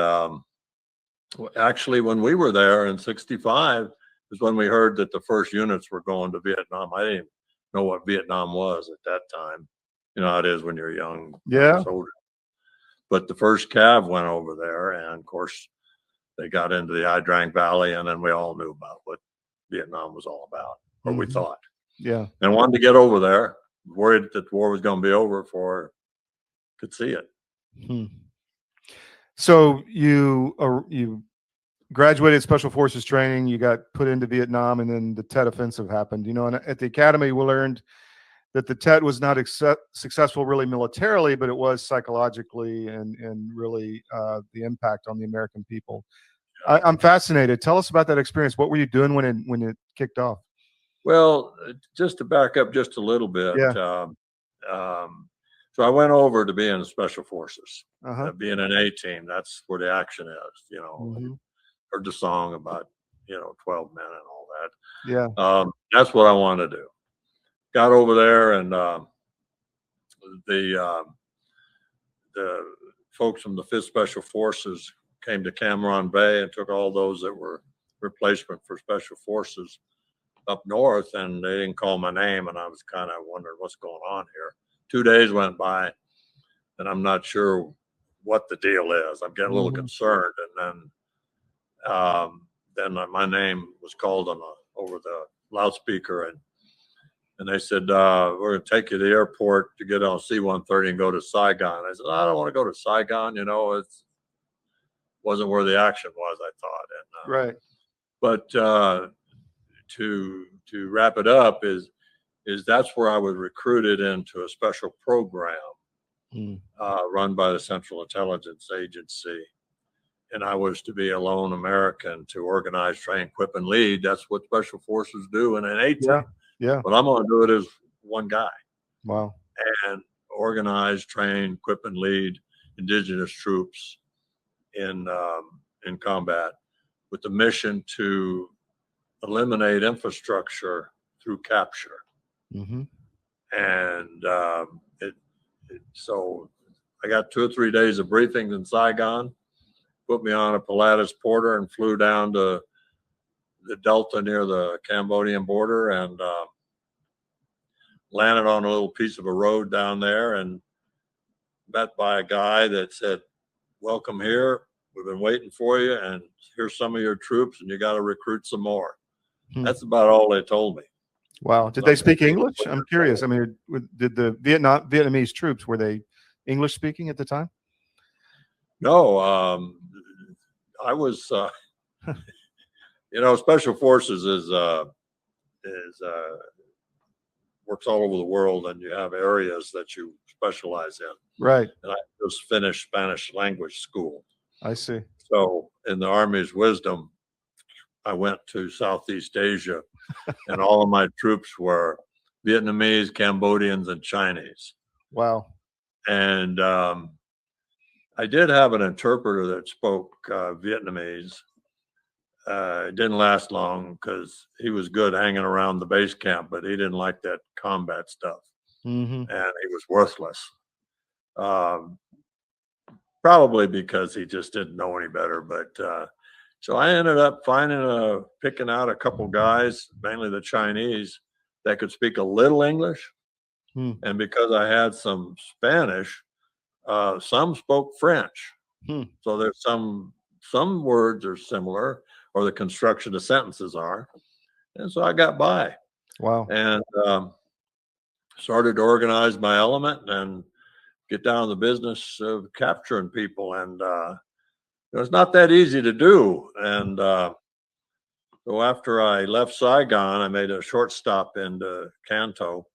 Speaker 16: actually, when we were there in 65 is when we heard that the first units were going to Vietnam. I didn't know what Vietnam was at that time. You know how it is when you're young soldier. But the first cav went over there, and of course, they got into the Ia Drang Valley, and then we all knew about what Vietnam was all about, or we thought.
Speaker 8: Yeah.
Speaker 16: And wanted to get over there, worried that the war was going to be over before could see it.
Speaker 8: So you graduated Special Forces training, you got put into Vietnam, and then the Tet Offensive happened. You know, and at the academy, we learned that the Tet was not successful really militarily, but it was psychologically and really the impact on the American people. I'm fascinated. Tell us about that experience. What were you doing when it kicked off?
Speaker 16: Well, just to back up just a little bit. So I went over to be in the Special Forces, being an A team. That's where the action is, you know. Heard the song about, 12 men and all that. That's what I wanted to do. Got over there, and the folks from the 5th Special Forces came to Cam Ranh Bay and took all those that were replacement for Special Forces up north, and they didn't call my name, and I was kind of wondering what's going on here. 2 days went by, and I'm not sure what the deal is. I'm getting a little concerned, and then my name was called on over the loudspeaker, and they said, we're going to take you to the airport to get on C-130 and go to Saigon. I said, I don't want to go to Saigon. You know, it wasn't where the action was, I thought. And,
Speaker 8: right.
Speaker 16: But to wrap it up is that's where I was recruited into a special program run by the Central Intelligence Agency. And I was to be a lone American to organize, train, equip, and lead. That's what special forces do in an A team.
Speaker 8: Yeah. Yeah.
Speaker 16: But I'm going to do it as one guy.
Speaker 8: Wow.
Speaker 16: And organize, train, equip, and lead indigenous troops in combat with the mission to eliminate infrastructure through capture. And so I got 2 or 3 days of briefings in Saigon, put me on a Pilatus Porter and flew down to the Delta near the Cambodian border and landed on a little piece of a road down there and met by a guy that said, welcome here. We've been waiting for you, and here's some of your troops, and you got to recruit some more. That's about all they told me.
Speaker 8: Wow. Did they speak English? I'm curious. I mean, did the Vietnamese troops, were they English speaking at the time?
Speaker 16: No, I was, you know, Special Forces is works all over the world, and you have areas that you specialize in.
Speaker 8: Right.
Speaker 16: And I just finished Spanish language school.
Speaker 8: I see.
Speaker 16: So in the Army's wisdom, I went to Southeast Asia, and all of my troops were Vietnamese, Cambodians, and Chinese.
Speaker 8: Wow.
Speaker 16: And I did have an interpreter that spoke Vietnamese. It didn't last long because he was good hanging around the base camp, but he didn't like that combat stuff. And he was worthless. Probably because he just didn't know any better. But so I ended up picking out a couple guys, mainly the Chinese, that could speak a little English. And because I had some Spanish, some spoke French. So there's some words are similar, or the construction of sentences are. And so I got by.
Speaker 8: Wow.
Speaker 16: And started to organize my element and get down to the business of capturing people. And it's not that easy to do. And so after I left Saigon, I made a short stop into Canto,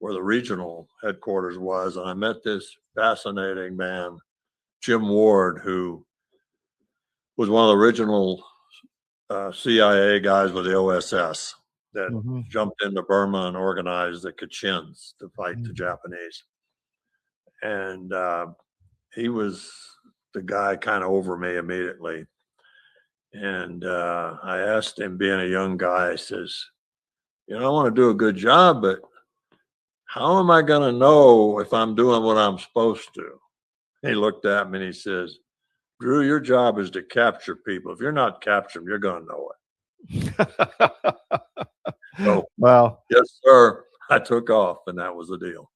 Speaker 16: where the regional headquarters was. And I met this fascinating man, Jim Ward, who was one of the original CIA guys with the OSS that jumped into Burma and organized the Kachins to fight the Japanese. And he was the guy kind of over me immediately. And I asked him, being a young guy, I says, I want to do a good job, but how am I going to know if I'm doing what I'm supposed to? He looked at me and he says, Drew, your job is to capture people. If you're not capturing them, you're going to know it. So,
Speaker 8: wow.
Speaker 16: Yes, sir. I took off, and that was the deal.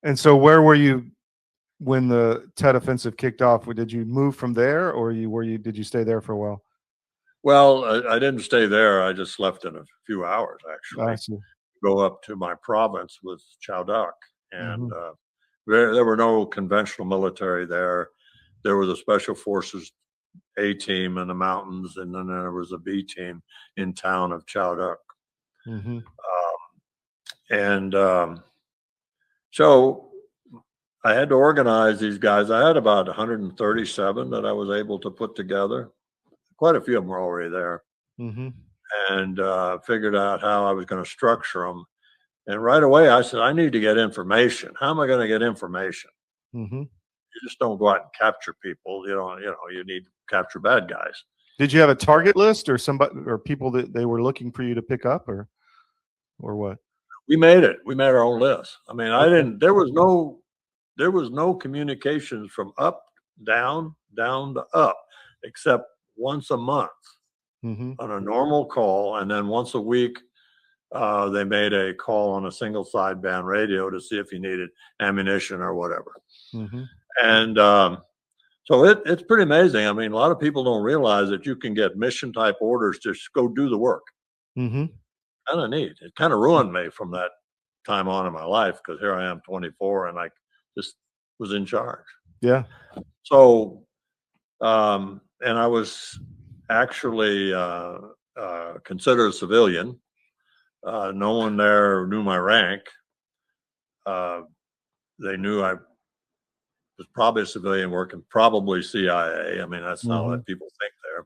Speaker 8: And so where were you when the Tet Offensive kicked off? Did you move from there, or did you stay there for a while?
Speaker 16: Well, I didn't stay there. I just left in a few hours, actually.
Speaker 8: I see.
Speaker 16: Go up to my province with Chow Duck. And there were no conventional military there. There was a Special Forces A team in the mountains, and then there was a B team in town of Chow Duck. So I had to organize these guys. I had about 137 that I was able to put together. Quite a few of them were already there. And figured out how I was going to structure them. And right away I said, I need to get information. How am I going to get information? You just don't go out and capture people. You need to capture bad guys.
Speaker 8: Did you have a target list or somebody or people that they were looking for you to pick up or what?
Speaker 16: We made it. We made our own list. I mean, there was no communications from up, down to up, except once a month. on a normal call, and then once a week they made a call on a single sideband radio to see if you needed ammunition or whatever. And so it's pretty amazing. I mean, a lot of people don't realize that you can get mission type orders to just go do the work. Kind of neat. It kind of ruined me from that time on in my life, because here I am 24 and I just was in charge.
Speaker 17: Yeah.
Speaker 16: So, and I was actually considered a civilian. No one there knew my rank. They knew I was probably a civilian working, probably CIA. I mean, that's how that people think there.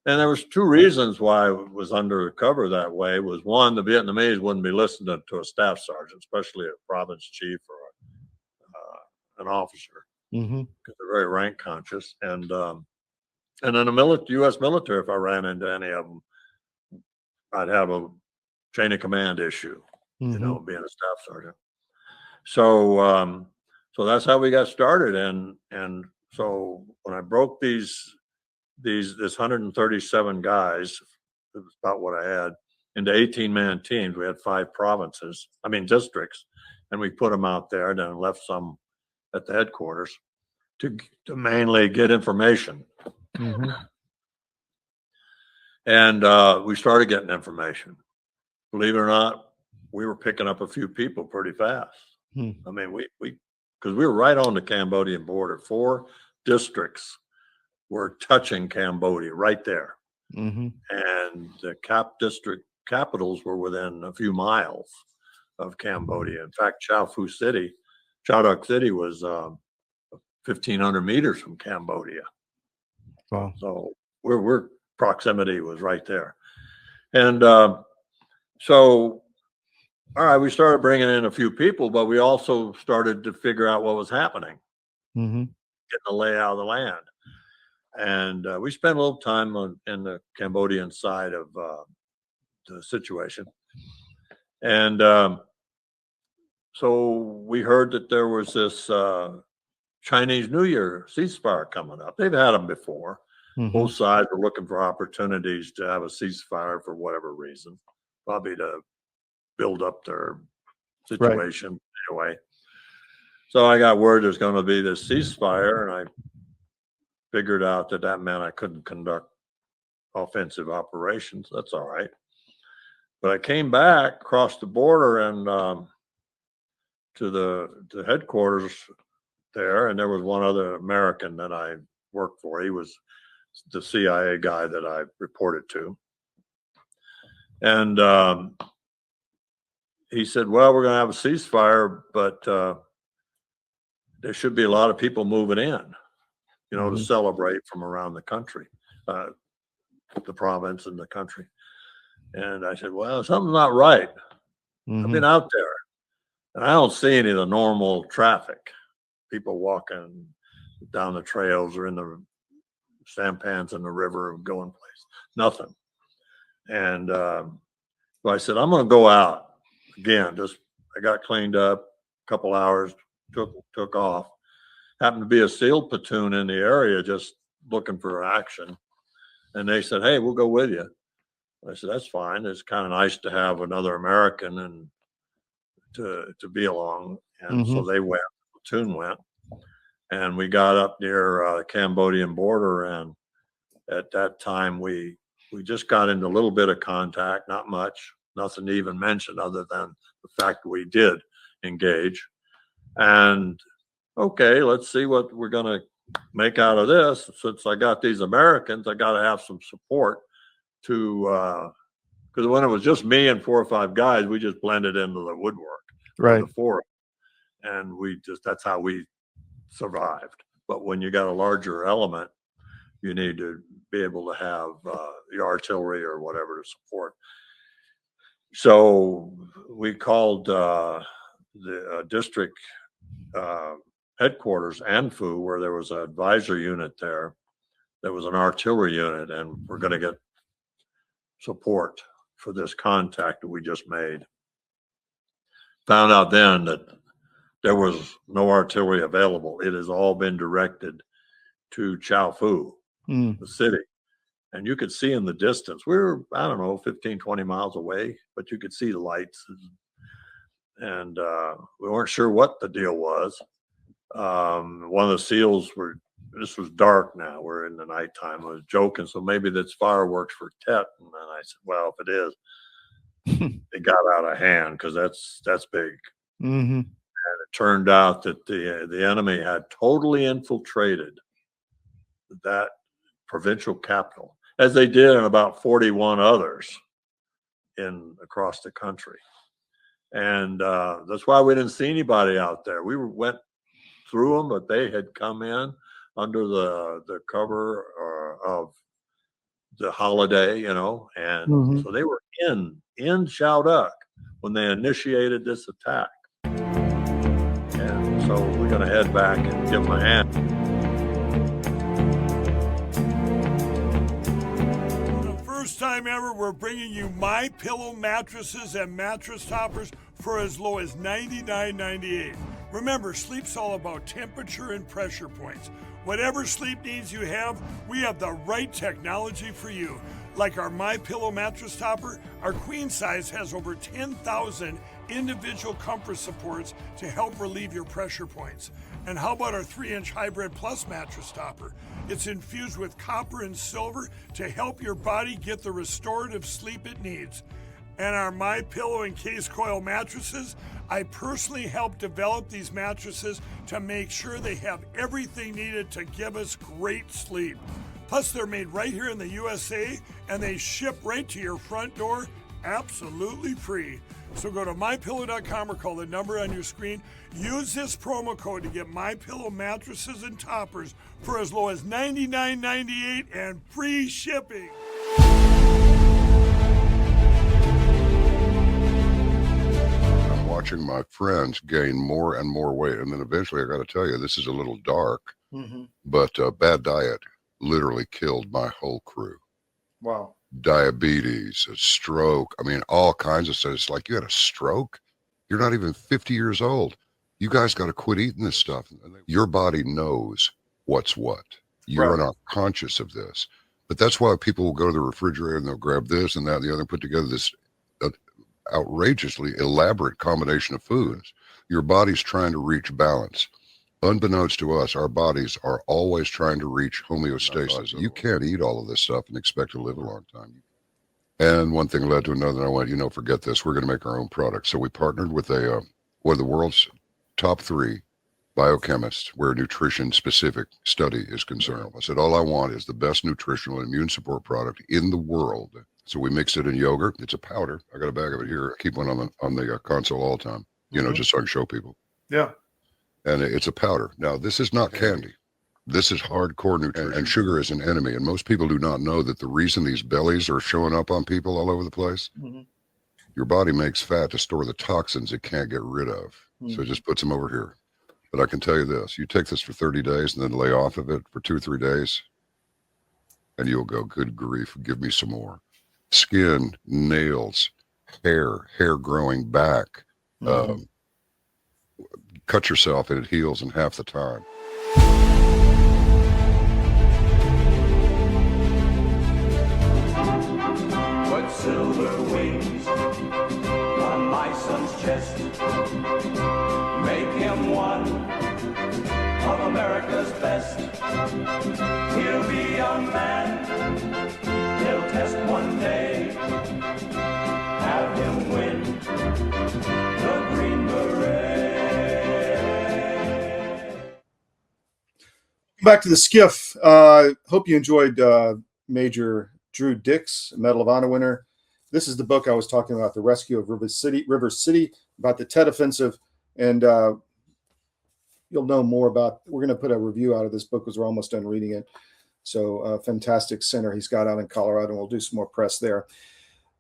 Speaker 16: And there was two reasons why I was undercover that way. Was one, the Vietnamese wouldn't be listening to a staff sergeant, especially a province chief or an officer, because they're very rank conscious. And in the U.S. military, if I ran into any of them, I'd have a chain of command issue, you know, being a staff sergeant. So, so that's how we got started. And so when I broke this 137 guys, it was about what I had, into 18-man teams. We had 5 districts, and we put them out there, then left some at the headquarters to mainly get information. And we started getting information. Believe it or not, we were picking up a few people pretty fast. I mean, because we were right on the Cambodian border. 4 districts were touching Cambodia right there. And the district capitals were within a few miles of Cambodia. In fact, Chao Duc City was 1,500 meters from Cambodia.
Speaker 17: Wow.
Speaker 16: So we're proximity was right there. And so, all right, we started bringing in a few people, but we also started to figure out what was happening, getting the layout of the land. And we spent a little time in the Cambodian side of the situation. And so we heard that there was this Chinese New Year ceasefire coming up. They've had them before. Both sides were looking for opportunities to have a ceasefire for whatever reason, probably to build up their situation anyway. So I got word there's going to be this ceasefire, and I figured out that meant I couldn't conduct offensive operations. That's all right. But I came back across the border and to the headquarters there, and there was one other American that I worked for. He was the CIA guy that I reported to. And he said, well, we're going to have a ceasefire, but there should be a lot of people moving in, you know, to celebrate from around the country, the province and the country. And I said, well, something's not right. I've been out there, and I don't see any of the normal traffic, people walking down the trails or in the sampans in the river going place, nothing. And so I said, I'm going to go out again. I got cleaned up, a couple hours, took off. Happened to be a SEAL platoon in the area just looking for action. And they said, hey, we'll go with you. I said, that's fine. It's kind of nice to have another American and to be along. And so they went, the platoon went. And we got up near the Cambodian border. And at that time, we just got into a little bit of contact, not much, nothing to even mention other than the fact that we did engage. And okay, let's see what we're going to make out of this. Since I got these Americans, I got to have some support to, because when it was just me and 4 or 5 guys, we just blended into the woodwork.
Speaker 17: Right.
Speaker 16: The 4. And that's how we survived. But when you got a larger element, you need to be able to have the artillery or whatever to support. So we called the district headquarters, Anfu, where there was an advisor unit there. There was an artillery unit, and we're going to get support for this contact that we just made. Found out then that there was no artillery available. It has all been directed to Chao Fu, the city. and you could see in the distance. We were, I don't know, 15, 20 miles away, but you could see the lights. And we weren't sure what the deal was. One of the SEALs this was dark now. We're in the nighttime. I was joking, so maybe that's fireworks for Tet. And then I said, well, if it is, it got out of hand because that's big.
Speaker 8: Mm-hmm.
Speaker 16: And it turned out that the enemy had totally infiltrated that provincial capital, as they did in about 41 others across the country. And that's why we didn't see anybody out there. We went through them, but they had come in under the cover of the holiday, and so they were in Chowduck when they initiated this attack. And so we're going to head back and give them a hand.
Speaker 10: For the first time ever, we're bringing you MyPillow mattresses and mattress toppers for as low as $99.98. Remember, sleep's all about temperature and pressure points. Whatever sleep needs you have, we have the right technology for you. Like our MyPillow mattress topper, our queen size has over 10,000 individual comfort supports to help relieve your pressure points. And how about our 3-inch Hybrid Plus mattress topper? It's infused with copper and silver to help your body get the restorative sleep it needs. And our MyPillow and Case Coil mattresses, I personally helped develop these mattresses to make sure they have everything needed to give us great sleep. Plus, they're made right here in the USA, and they ship right to your front door, absolutely free. So go to MyPillow.com or call the number on your screen. Use this promo code to get MyPillow mattresses and toppers for as low as $99.98 and free shipping.
Speaker 17: Watching my friends gain more and more weight. And then eventually, I got to tell you, this is a little dark, but bad diet literally killed my whole crew.
Speaker 8: Wow.
Speaker 17: Diabetes, a stroke. I mean, all kinds of stuff. It's like, you had a stroke? You're not even 50 years old. You guys got to quit eating this stuff. Your body knows what's what. You're not conscious of this. But that's why people will go to the refrigerator and they'll grab this and that and the other and put together this outrageously elaborate combination of foods. Your body's trying to reach balance. Unbeknownst to us, our bodies are always trying to reach homeostasis. You can't eat all of this stuff and expect to live a long time. And one thing led to another, and I went, forget this. We're going to make our own product. So we partnered with one of the world's top 3 biochemists where nutrition-specific study is concerned. I said, all I want is the best nutritional and immune support product in the world. So we mix it in yogurt. It's a powder. I got a bag of it here. I keep one on the console all the time, just so I can show people.
Speaker 8: Yeah.
Speaker 17: And it's a powder. Now, this is not candy. This is hardcore nutrition. And sugar is an enemy. And most people do not know that the reason these bellies are showing up on people all over the place, your body makes fat to store the toxins it can't get rid of. So it just puts them over here. But I can tell you this, you take this for 30 days and then lay off of it for 2 or 3 days, and you'll go, good grief, give me some more. Skin, nails, hair growing back. Cut yourself and it heals in half the time.
Speaker 15: Put silver wings on my son's chest. Make him one of America's best. He'll be a man. He'll test one day. Have him win the Green Beret.
Speaker 8: Back to the SCIF. Hope you enjoyed Major Drew Dix, Medal of Honor winner. This is the book I was talking about, The Rescue of River City, about the Tet Offensive. And you'll know more about, we're going to put a review out of this book because we're almost done reading it. So fantastic center he's got out in Colorado, and we'll do some more press there.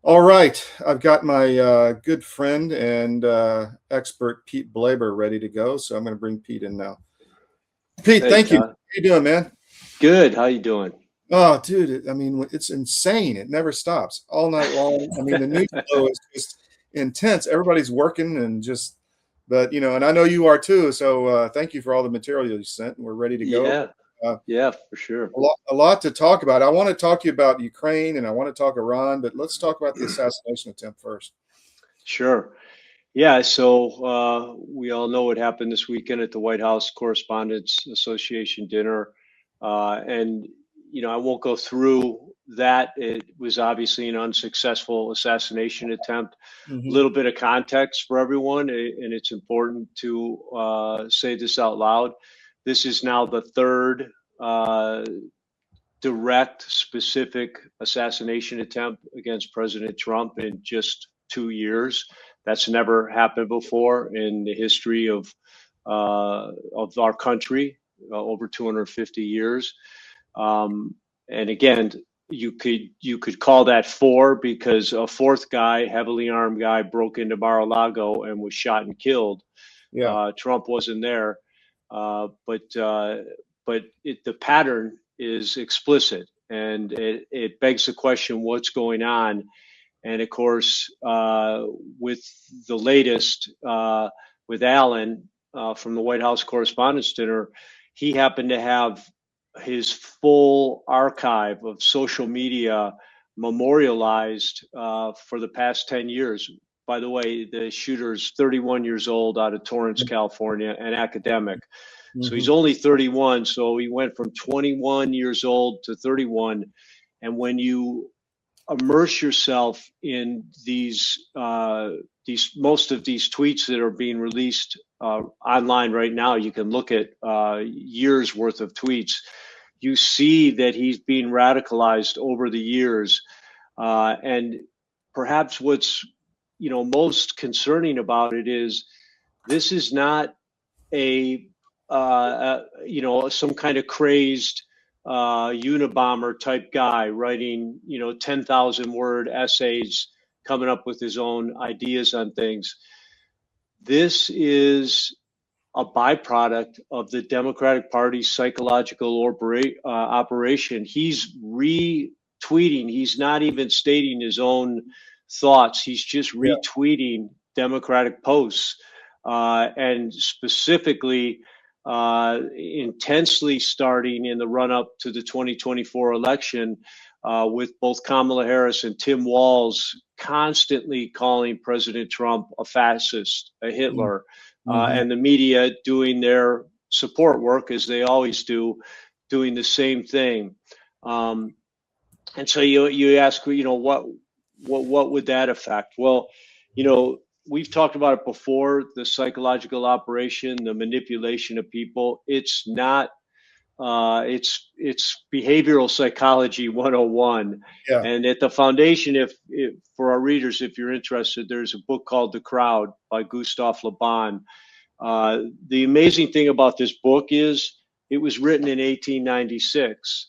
Speaker 8: All right. I've got my good friend and expert Pete Blaber ready to go. So I'm going to bring Pete in now. Pete, thank you. How you doing, man?
Speaker 18: Good. How you doing?
Speaker 8: Oh, dude. I mean, it's insane. It never stops all night long. I mean, the news flow is just intense. Everybody's working and just, but, and I know you are too. So thank you for all the material you sent, and we're ready to go.
Speaker 18: Yeah. Yeah, for sure.
Speaker 8: A lot to talk about. I want to talk to you about Ukraine and I want to talk Iran, but let's talk about the assassination attempt first.
Speaker 18: Sure. Yeah, so we all know what happened this weekend at the White House Correspondents Association dinner. And, you know, I won't go through that. It was obviously an unsuccessful assassination attempt. A little bit of context for everyone, and it's important to say this out loud. This is now the third direct, specific assassination attempt against President Trump in just 2 years. That's never happened before in the history of our country, over 250 years. And again, you could call that four because a fourth guy, heavily armed guy, broke into Mar-a-Lago and was shot and killed.
Speaker 8: Yeah.
Speaker 18: Trump wasn't there, but the pattern is explicit, and it begs the question: what's going on? And of course, with the latest, with Allen from the White House Correspondents' Dinner, he happened to have his full archive of social media memorialized for the past 10 years. By the way, the shooter's 31 years old, out of Torrance, California, an academic. So he's only 31. So he went from 21 years old to 31. And when you immerse yourself in these most of these tweets that are being released online right now, you can look at years worth of tweets. You see that he's being radicalized over the years, and perhaps what's most concerning about it is this is not some kind of crazed Unabomber type guy writing 10,000 word essays, coming up with his own ideas on things. This is a byproduct of the Democratic Party's psychological operation. He's retweeting. He's not even stating his own thoughts. He's just retweeting Democratic posts, and specifically intensely starting in the run-up to the 2024 election, with both Kamala Harris and Tim Walz constantly calling President Trump a fascist, a Hitler, and the media doing their support work, as they always do, doing the same thing. And so you ask, what would that affect? Well, we've talked about it before, the psychological operation, the manipulation of people. It's not, it's behavioral psychology 101.
Speaker 8: Yeah.
Speaker 18: And at the foundation, if for our readers, if you're interested, there's a book called The Crowd by Gustave Le Bon. The amazing thing about this book is it was written in 1896.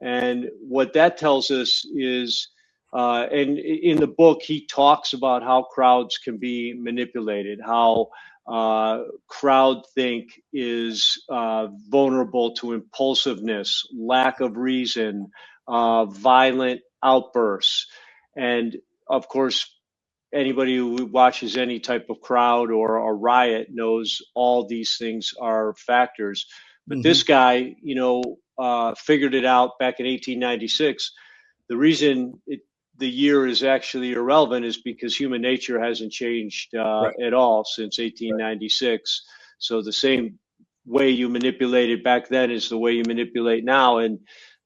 Speaker 18: And what that tells us is, and in the book, he talks about how crowds can be manipulated, how crowdthink is vulnerable to impulsiveness, lack of reason, violent outbursts. And of course, anybody who watches any type of crowd or a riot knows all these things are factors. But this guy, figured it out back in 1896. The reason the year is actually irrelevant is because human nature hasn't changed at all since 1896. So the same way you manipulated back then is the way you manipulate now. And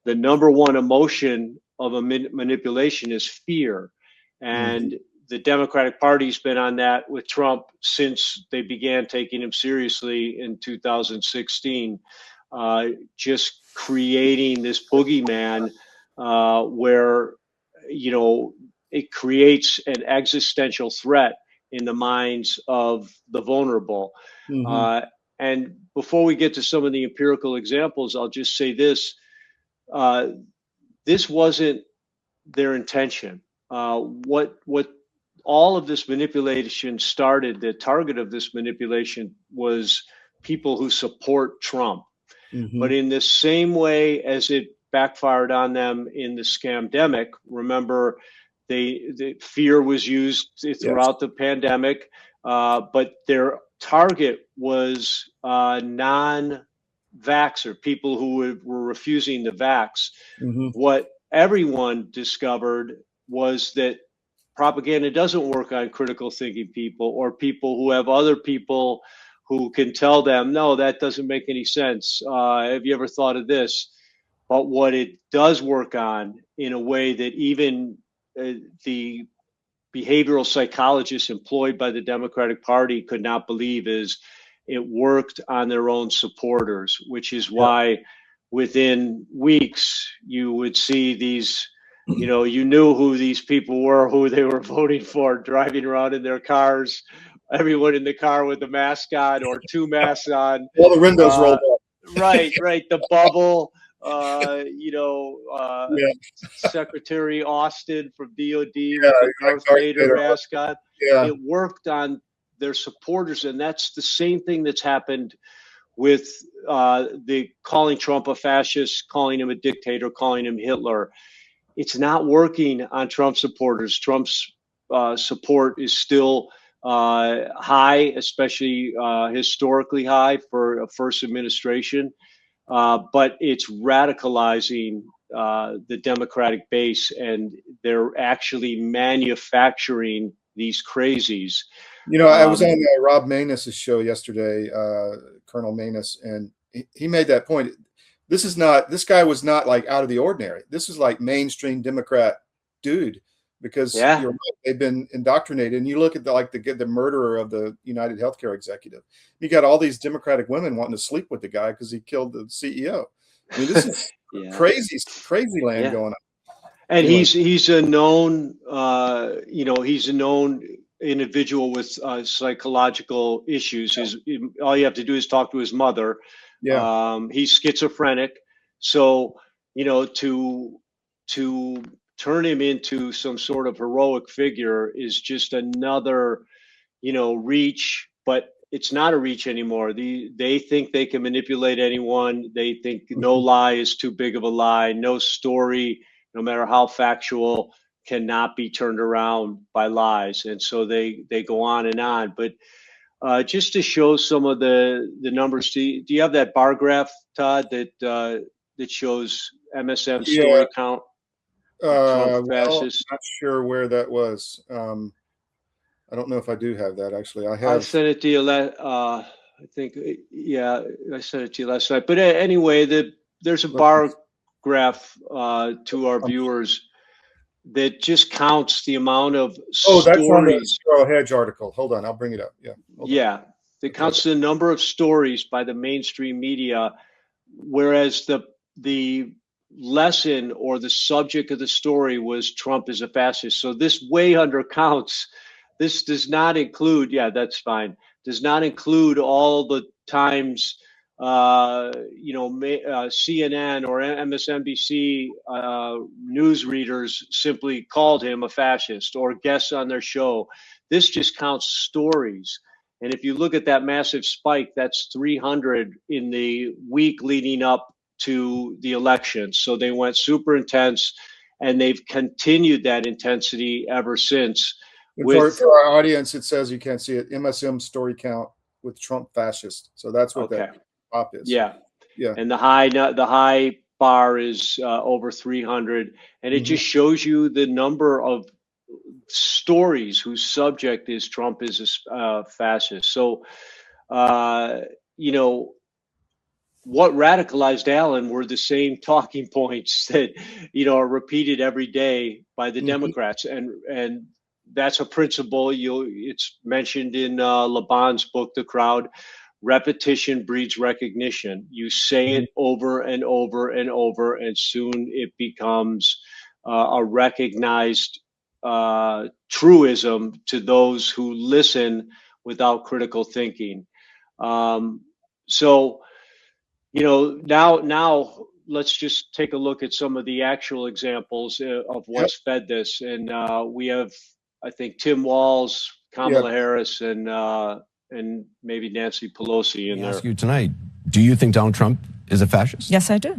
Speaker 18: the number one emotion of a manipulation is fear. And the Democratic Party's been on that with Trump since they began taking him seriously in 2016, just creating this boogeyman where it creates an existential threat in the minds of the vulnerable. And before we get to some of the empirical examples, I'll just say this. This wasn't their intention. What all of this manipulation started, the target of this manipulation was people who support Trump. But in the same way as it backfired on them in the scamdemic, remember, the fear was used throughout the pandemic, but their target was non-white vaxxer, people who were refusing the vax.
Speaker 8: Mm-hmm.
Speaker 18: What everyone discovered was that propaganda doesn't work on critical thinking people or people who have other people who can tell them, no, that doesn't make any sense. Have you ever thought of this? But what it does work on in a way that even the behavioral psychologists employed by the Democratic Party could not believe is it worked on their own supporters, which is why within weeks you would see these, you knew who these people were, who they were voting for, driving around in their cars, everyone in the car with the mask on or two masks on.
Speaker 8: All the windows rolled up.
Speaker 18: Right, the bubble. Secretary Austin from DOD with the Darth Vader mask on. It worked on their supporters, and that's the same thing that's happened with the calling Trump a fascist, calling him a dictator, calling him Hitler. It's not working on Trump supporters. Trump's support is still high, especially historically high for a first administration. But it's radicalizing the Democratic base, and they're actually manufacturing these crazies.
Speaker 8: I was on Rob Manus's show yesterday, Colonel Manus, and he made that point. This guy was not like out of the ordinary. This is like mainstream Democrat dude, because you're right, they've been indoctrinated. And you look at the murderer of the United Healthcare executive. You got all these Democratic women wanting to sleep with the guy because he killed the CEO. I mean, this is crazy land going on.
Speaker 18: And anyway. he's a known he's a known individual with psychological issues. All you have to do is talk to his mother. He's schizophrenic, so to turn him into some sort of heroic figure is just another reach, but it's not a reach anymore. They think they can manipulate anyone. They think no lie is too big of a lie. No story, no matter how factual, cannot be turned around by lies. And so they go on and on. But just to show some of the numbers, do you have that bar graph, Todd, that shows MSM story count?
Speaker 8: I'm not sure where that was. I don't know if I do have that, actually. I
Speaker 18: sent it to you. I think, I sent it to you last night. But anyway, there's a bar graph to our viewers that just counts the amount of stories.
Speaker 8: That's on the Zero Hedge article. Hold on, I'll bring it up.
Speaker 18: That counts the number of stories by the mainstream media, whereas the lesson or the subject of the story was Trump is a fascist. So this way undercounts. This does not include, that's fine, does not include all the times CNN or MSNBC news readers simply called him a fascist, or guests on their show. This just counts stories. And if you look at that massive spike, that's 300 in the week leading up to the election. So they went super intense, and they've continued that intensity ever since.
Speaker 8: For our audience, it says, you can't see it, MSM story count with Trump fascist. So that's what that top is. And the high bar is over 300, and it just shows you the number of stories whose subject is Trump is a fascist. So what radicalized Allen were the same talking points that are repeated every day by the Democrats, and that's a principle. It's mentioned in Laban's book, The Crowd. Repetition breeds recognition. You say it over and over and over, and soon it becomes a recognized truism to those who listen without critical thinking. So, now let's just take a look at some of the actual examples of what's fed this. And we have, I think, Tim Walz, Kamala Harris, and maybe Nancy Pelosi in there.
Speaker 19: Ask you tonight, do you think Donald Trump is a fascist?
Speaker 20: Yes, I do.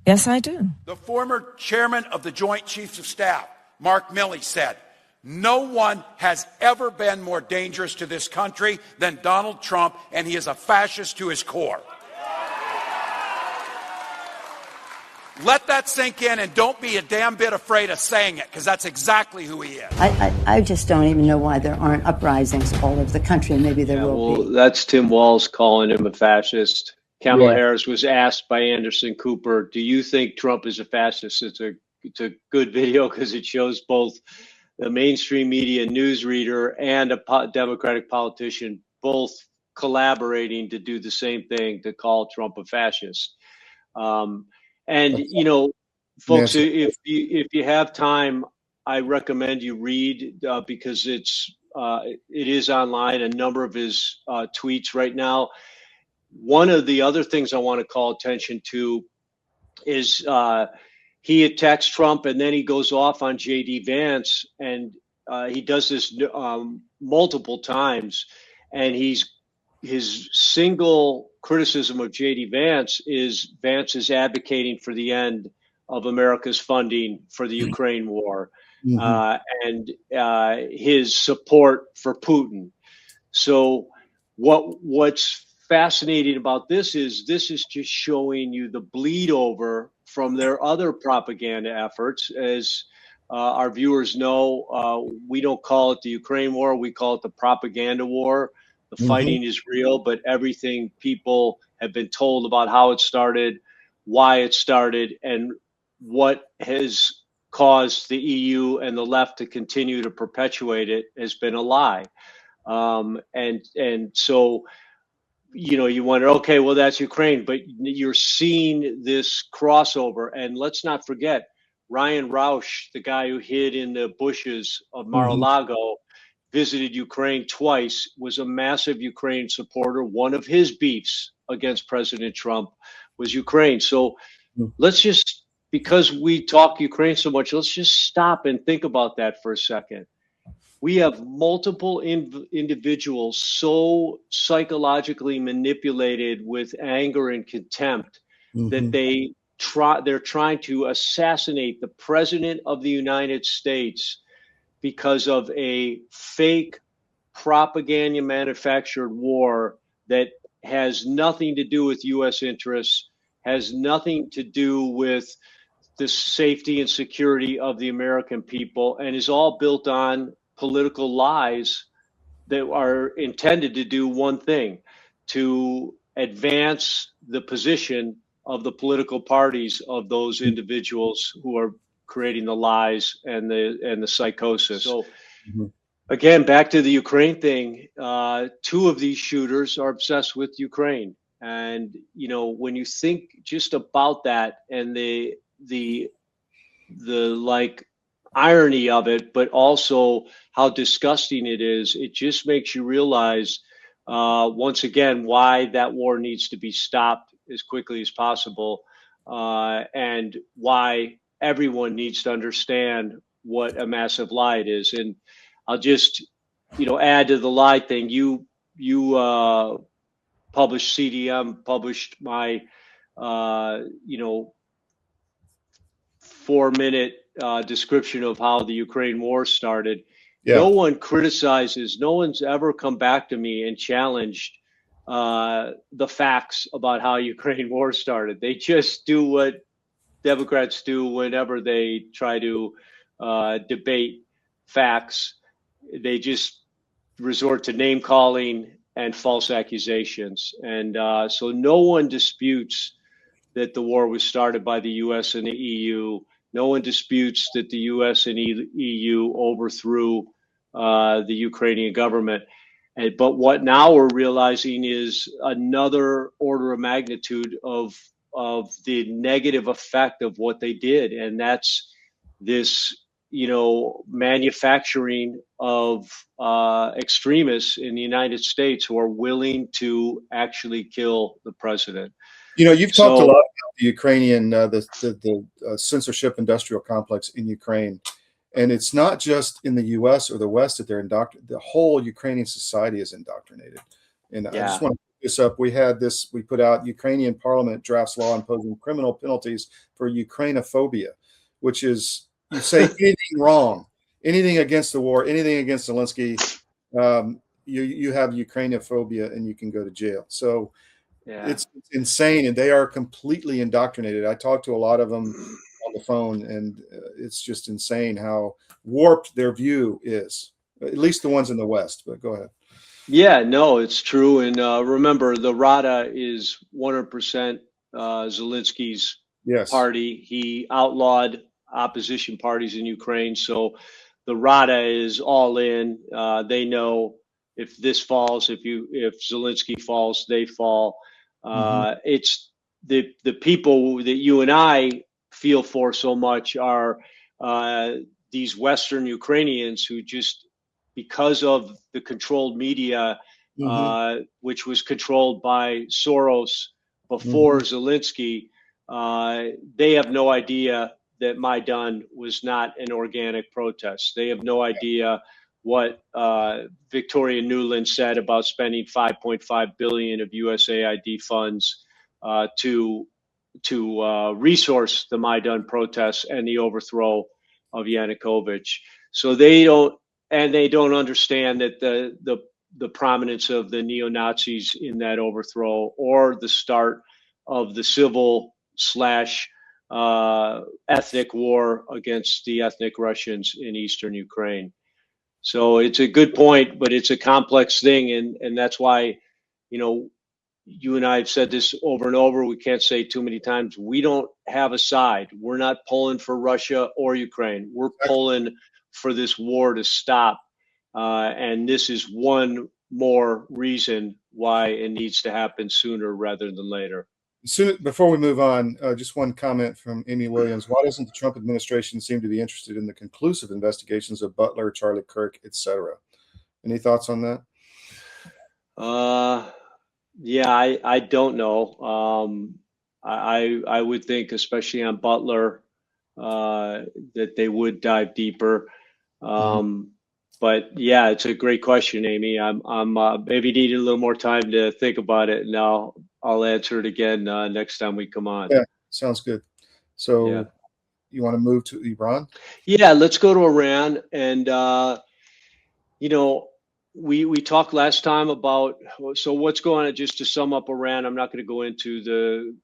Speaker 20: Yes, I do.
Speaker 21: The former chairman of the Joint Chiefs of Staff, Mark Milley, said, "No one has ever been more dangerous to this country than Donald Trump, and he is a fascist to his core." Let that sink in, and don't be a damn bit afraid of saying it, because that's exactly who he is.
Speaker 1: I just don't even know why there aren't uprisings all over the country. Maybe there will be.
Speaker 18: That's Tim Walz calling him a fascist. Kamala Harris was asked by Anderson Cooper, do you think Trump is a fascist? It's a good video because it shows both the mainstream media newsreader and a Democratic politician both collaborating to do the same thing, to call Trump a fascist. And, you know, folks, if you have time, I recommend you read because it is online, a number of his tweets right now. One of the other things I want to call attention to is he attacks Trump and then he goes off on J.D. Vance, and he does this multiple times. And his single criticism of J.D. Vance is advocating for the end of America's funding for the Ukraine war and his support for Putin. So what's fascinating about this is just showing you the bleed over from their other propaganda efforts. As our viewers know, we don't call it the Ukraine war, we call it the propaganda war. The fighting is real, but everything people have been told about how it started, why it started, and what has caused the EU and the left to continue to perpetuate it has been a lie. And so, you know, you wonder, okay, well, that's Ukraine, but you're seeing this crossover. And let's not forget, Ryan Roush, the guy who hid in the bushes of Mar-a-Lago, visited Ukraine twice, was a massive Ukraine supporter. One of his beefs against President Trump was Ukraine. So let's just, because we talk Ukraine so much, let's just stop and think about that for a second. We have multiple individuals so psychologically manipulated with anger and contempt that they're trying to assassinate the President of the United States because of a fake propaganda manufactured war that has nothing to do with U.S. interests, has nothing to do with the safety and security of the American people, and is all built on political lies that are intended to do one thing: to advance the position of the political parties of those individuals who are creating the lies and the psychosis. So again, back to the Ukraine thing, two of these shooters are obsessed with Ukraine. And, you know, when you think just about that and the like irony of it, but also how disgusting it is, it just makes you realize once again why that war needs to be stopped as quickly as possible, and why everyone needs to understand what a massive lie it is. And I'll just, you know, add to the lie thing. You published, CDM published my, 4-minute description of how the Ukraine war started. No one criticizes, no one's ever come back to me and challenged the facts about how Ukraine war started. They just do what Democrats do whenever they try to debate facts. They just resort to name calling and false accusations. And so no one disputes that the war was started by the U.S. and the EU. No one disputes that the U.S. and EU overthrew the Ukrainian government. But what now we're realizing is another order of magnitude of the negative effect of what they did. And that's this, manufacturing of extremists in the United States who are willing to actually kill the president.
Speaker 8: You've talked a lot about the Ukrainian, the censorship industrial complex in Ukraine. And it's not just in the U.S. or the West that they're indoctrinated. The whole Ukrainian society is indoctrinated. And I just want to put this up. We put out Ukrainian parliament drafts law imposing criminal penalties for Ukrainophobia, which is you say anything wrong, anything against the war, anything against Zelensky, you have Ukrainophobia and you can go to jail. So
Speaker 18: Yeah.
Speaker 8: It's insane, and they are completely indoctrinated. I talked to a lot of them on the phone, and it's just insane how warped their view is. At least the ones in the West. But go ahead.
Speaker 18: Yeah, no, it's true. And remember, the Rada is 100% Zelensky's party. He outlawed opposition parties in Ukraine. So the Rada is all in. They know if this falls, if Zelensky falls, they fall. It's the people that you and I feel for so much are these Western Ukrainians who just, because of the controlled media, which was controlled by Soros before Zelensky, they have no idea that Maidan was not an organic protest. They have no idea what Victoria Nuland said about spending $5.5 billion of USAID funds to resource the Maidan protests and the overthrow of Yanukovych. So they don't understand that the prominence of the neo-Nazis in that overthrow, or the start of the civil / ethnic war against the ethnic Russians in eastern Ukraine. So it's a good point, but it's a complex thing, and that's why, you and I have said this over and over. We can't say too many times. We don't have a side. We're not pulling for Russia or Ukraine. We're pulling for this war to stop. And this is one more reason why it needs to happen sooner rather than later.
Speaker 8: Before we move on, just one comment from Amy Williams. Why doesn't the Trump administration seem to be interested in the conclusive investigations of Butler, Charlie Kirk, etc.? Any thoughts on that?
Speaker 18: Yeah, I don't know. I would think, especially on Butler, that they would dive deeper. But yeah, it's a great question, Amy. I'm maybe needing a little more time to think about it, and I'll answer it again next time we come on.
Speaker 8: Yeah, sounds good. So you want to move to Iran?
Speaker 18: Yeah, let's go to Iran. And we talked last time about, so what's going on. Just to sum up Iran, I'm not going to go into the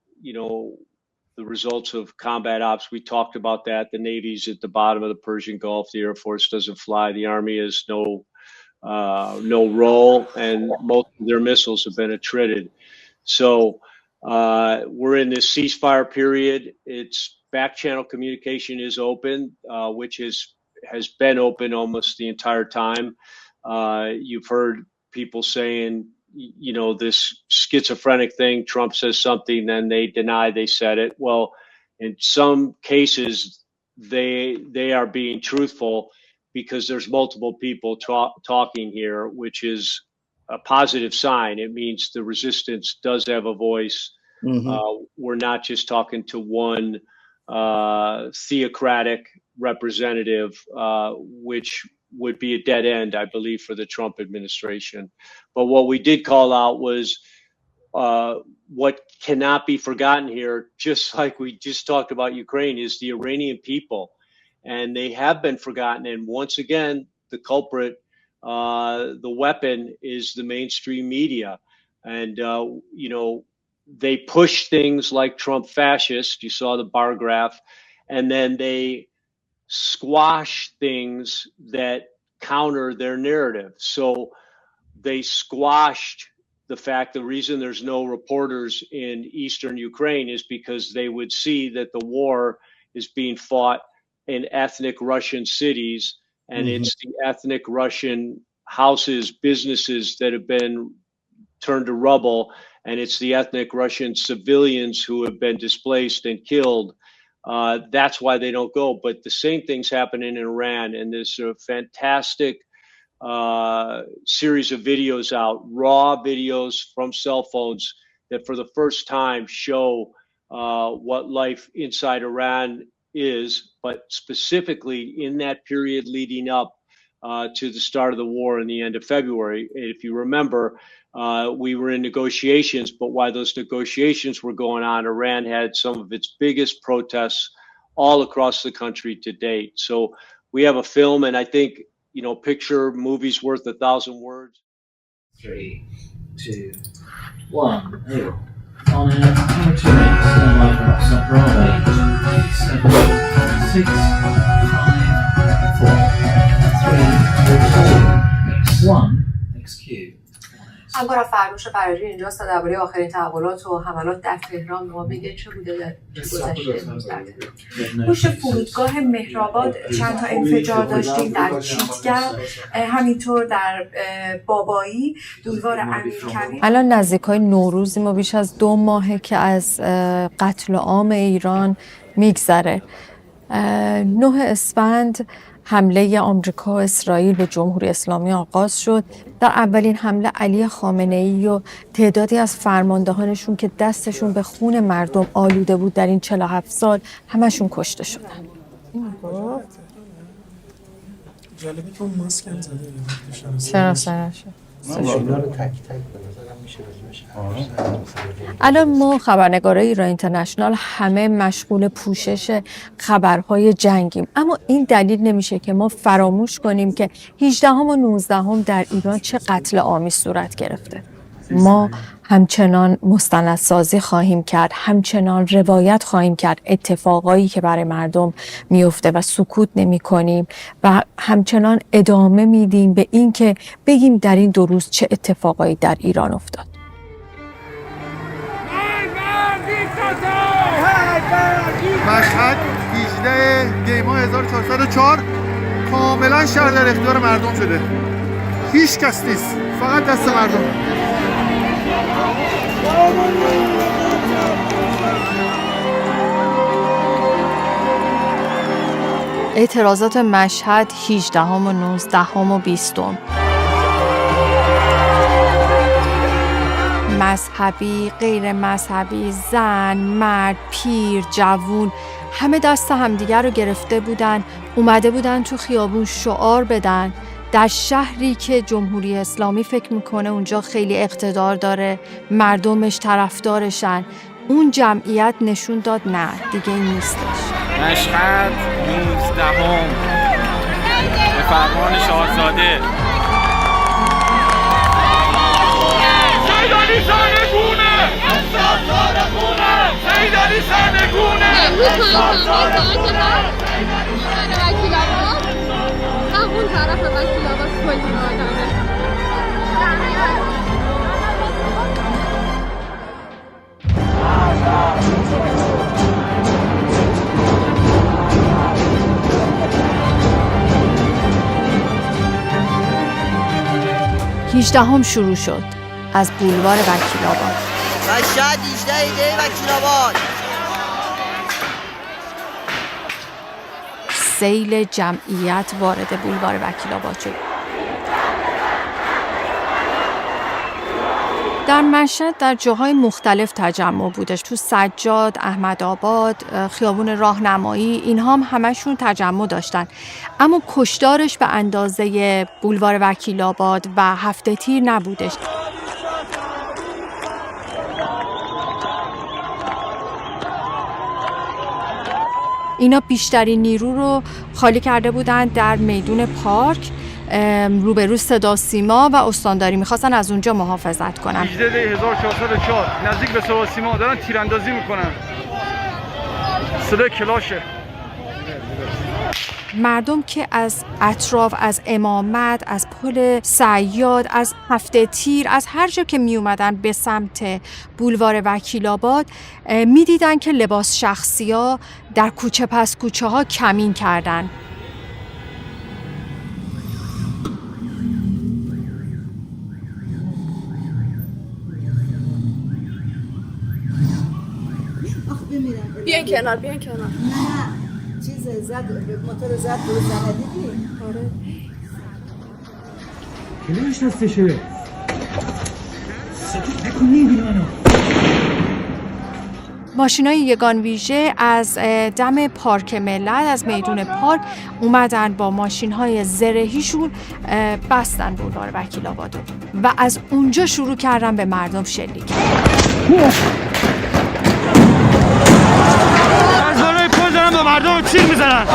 Speaker 18: results of combat ops. We talked about that. The Navy's at the bottom of the Persian Gulf. The Air Force doesn't fly. The Army has no role, and most of their missiles have been attrited. So we're in this ceasefire period. It's back channel communication is open, which has been open almost the entire time. You've heard people saying, this schizophrenic thing. Trump says something, then they deny they said it. Well, in some cases, they are being truthful because there's multiple people talking here, which is a positive sign. It means the resistance does have a voice. We're not just talking to one theocratic representative, which would be a dead end, I believe, for the Trump administration. But what we did call out was what cannot be forgotten here, just like we just talked about Ukraine, is the Iranian people. And they have been forgotten. And once again, the culprit, the weapon, is the mainstream media. And, they push things like Trump fascist. You saw the bar graph. And then they squash things that counter their narrative. So they squashed the reason there's no reporters in eastern Ukraine is because they would see that the war is being fought in ethnic Russian cities, and it's the ethnic Russian houses, businesses that have been turned to rubble, and it's the ethnic Russian civilians who have been displaced and killed. That's why they don't go. But the same thing's happening in Iran, and there's a fantastic series of videos out, raw videos from cell phones, that for the first time show what life inside Iran is, but specifically in that period leading up to the start of the war in the end of February. If you remember, we were in negotiations, but while those negotiations were going on, Iran had some of its biggest protests all across the country to date. So we have a film, and I think, picture movies worth 1,000 words.
Speaker 2: 3, 2, 1, on power 2 8, standby for Oxford Bravo 7 6 5 4 3 2 X1
Speaker 22: همکارم فرنوش فرجی اینجاست تا درباره آخرین تحولات و حملات در تهران ما بگه چه بوده در گذشته. پشت فرودگاه مهرآباد چند تا انفجار داشتیم در چیتگر، همینطور در بابایی، بولوار امیرکبیر.
Speaker 23: الان نزدیکای نوروز ما بیش از 2 ماهه که از قتل عام ایران میگذره. 9 اسفند حمله آمریکا و اسرائیل به جمهوری اسلامی آغاز شد. در اولین حمله علی خامنه‌ای و تعدادی از فرماندهانشون که دستشون به خون مردم آلوده بود در این 47 سال همشون کشته شدن.
Speaker 24: جالبه که اون ماسک هم زده.
Speaker 23: چرا سرشه؟ الان ما خبرنگارای ایران اینترنشنال همه مشغول پوشش خبرهای جنگیم، اما این دلیل نمیشه که ما فراموش کنیم که 18 و 19 در ایران چه قتل عامی صورت گرفته. ما همچنان مستندسازی خواهیم کرد، همچنان روایت خواهیم کرد اتفاقایی که برای مردم میفته و سکوت نمی کنیم و همچنان ادامه میدیم به این که بگیم در این 2 روز چه اتفاقایی در ایران افتاد.
Speaker 25: مشهد 18 دی‌ماه 1404 کاملا شهر در اختیار مردم شده. هیچ کس نیست، فقط دست مردم.
Speaker 23: اعتراضات مشهد 18 و 19 و 20 مذهبی، غیر مذهبی، زن، مرد، پیر، جوون همه دست همدیگر رو گرفته بودن، اومده بودن تو خیابون شعار بدن در شهری که جمهوری اسلامی فکر میکنه اونجا خیلی اقتدار داره، مردمش طرفدارشن. اون جمعیت نشون داد نه دیگه این نیستش.
Speaker 26: مشهد 19 به فرمان شاهزاده. سیدعلی سرنگونه! سیدعلی سرنگونه!
Speaker 27: اون طرف وکیل آباد کلی آدمه.
Speaker 23: هیچدهم شروع شد از بولوار وکیل آباد.
Speaker 28: مشهد 18 دی وکیل آباد.
Speaker 23: سیل جمعیت وارد بولوار وکیل آباد شد. در مشهد در جاهای مختلف تجمع بودش. تو سجاد، احمدآباد، خیابون راهنمایی، اینها هم همشون تجمع داشتن. اما کشتارش به اندازه بولوار وکیل آباد و هفته تیر نبودش. اینا بیشترین نیرو رو خالی کرده بودن در میدون پارک روبرو صدا سیما و استانداری، میخواستن از اونجا محافظت کنن.
Speaker 25: 18 1404 نزدیک به صدا سیما دارن تیراندازی میکنن. صدای کلاشه.
Speaker 23: مردم که از اطراف، از امامت، از پل صیاد، از هفته تیر، از هر جا که می اومدن به سمت بولوار وکیل آباد می دیدن که لباس شخصی ها در کوچه پس کوچه ها کمین کردن.
Speaker 27: بیاین کنار، بیاین کنار.
Speaker 28: نه چیز زد، موتور زد برو زنه دیدی؟
Speaker 27: آره.
Speaker 2: کلیش هستشه. سکوت نکن میبینی منو.
Speaker 23: ماشینای یگان ویژه از دم پارک ملت، از میدون پارک اومدن با ماشین‌های زرهیشون بستن بولوار وکیل آبادو و از اونجا شروع کردن به مردم شلیک کردن.
Speaker 25: از بالای پل دارن به مردم تیر میزنن.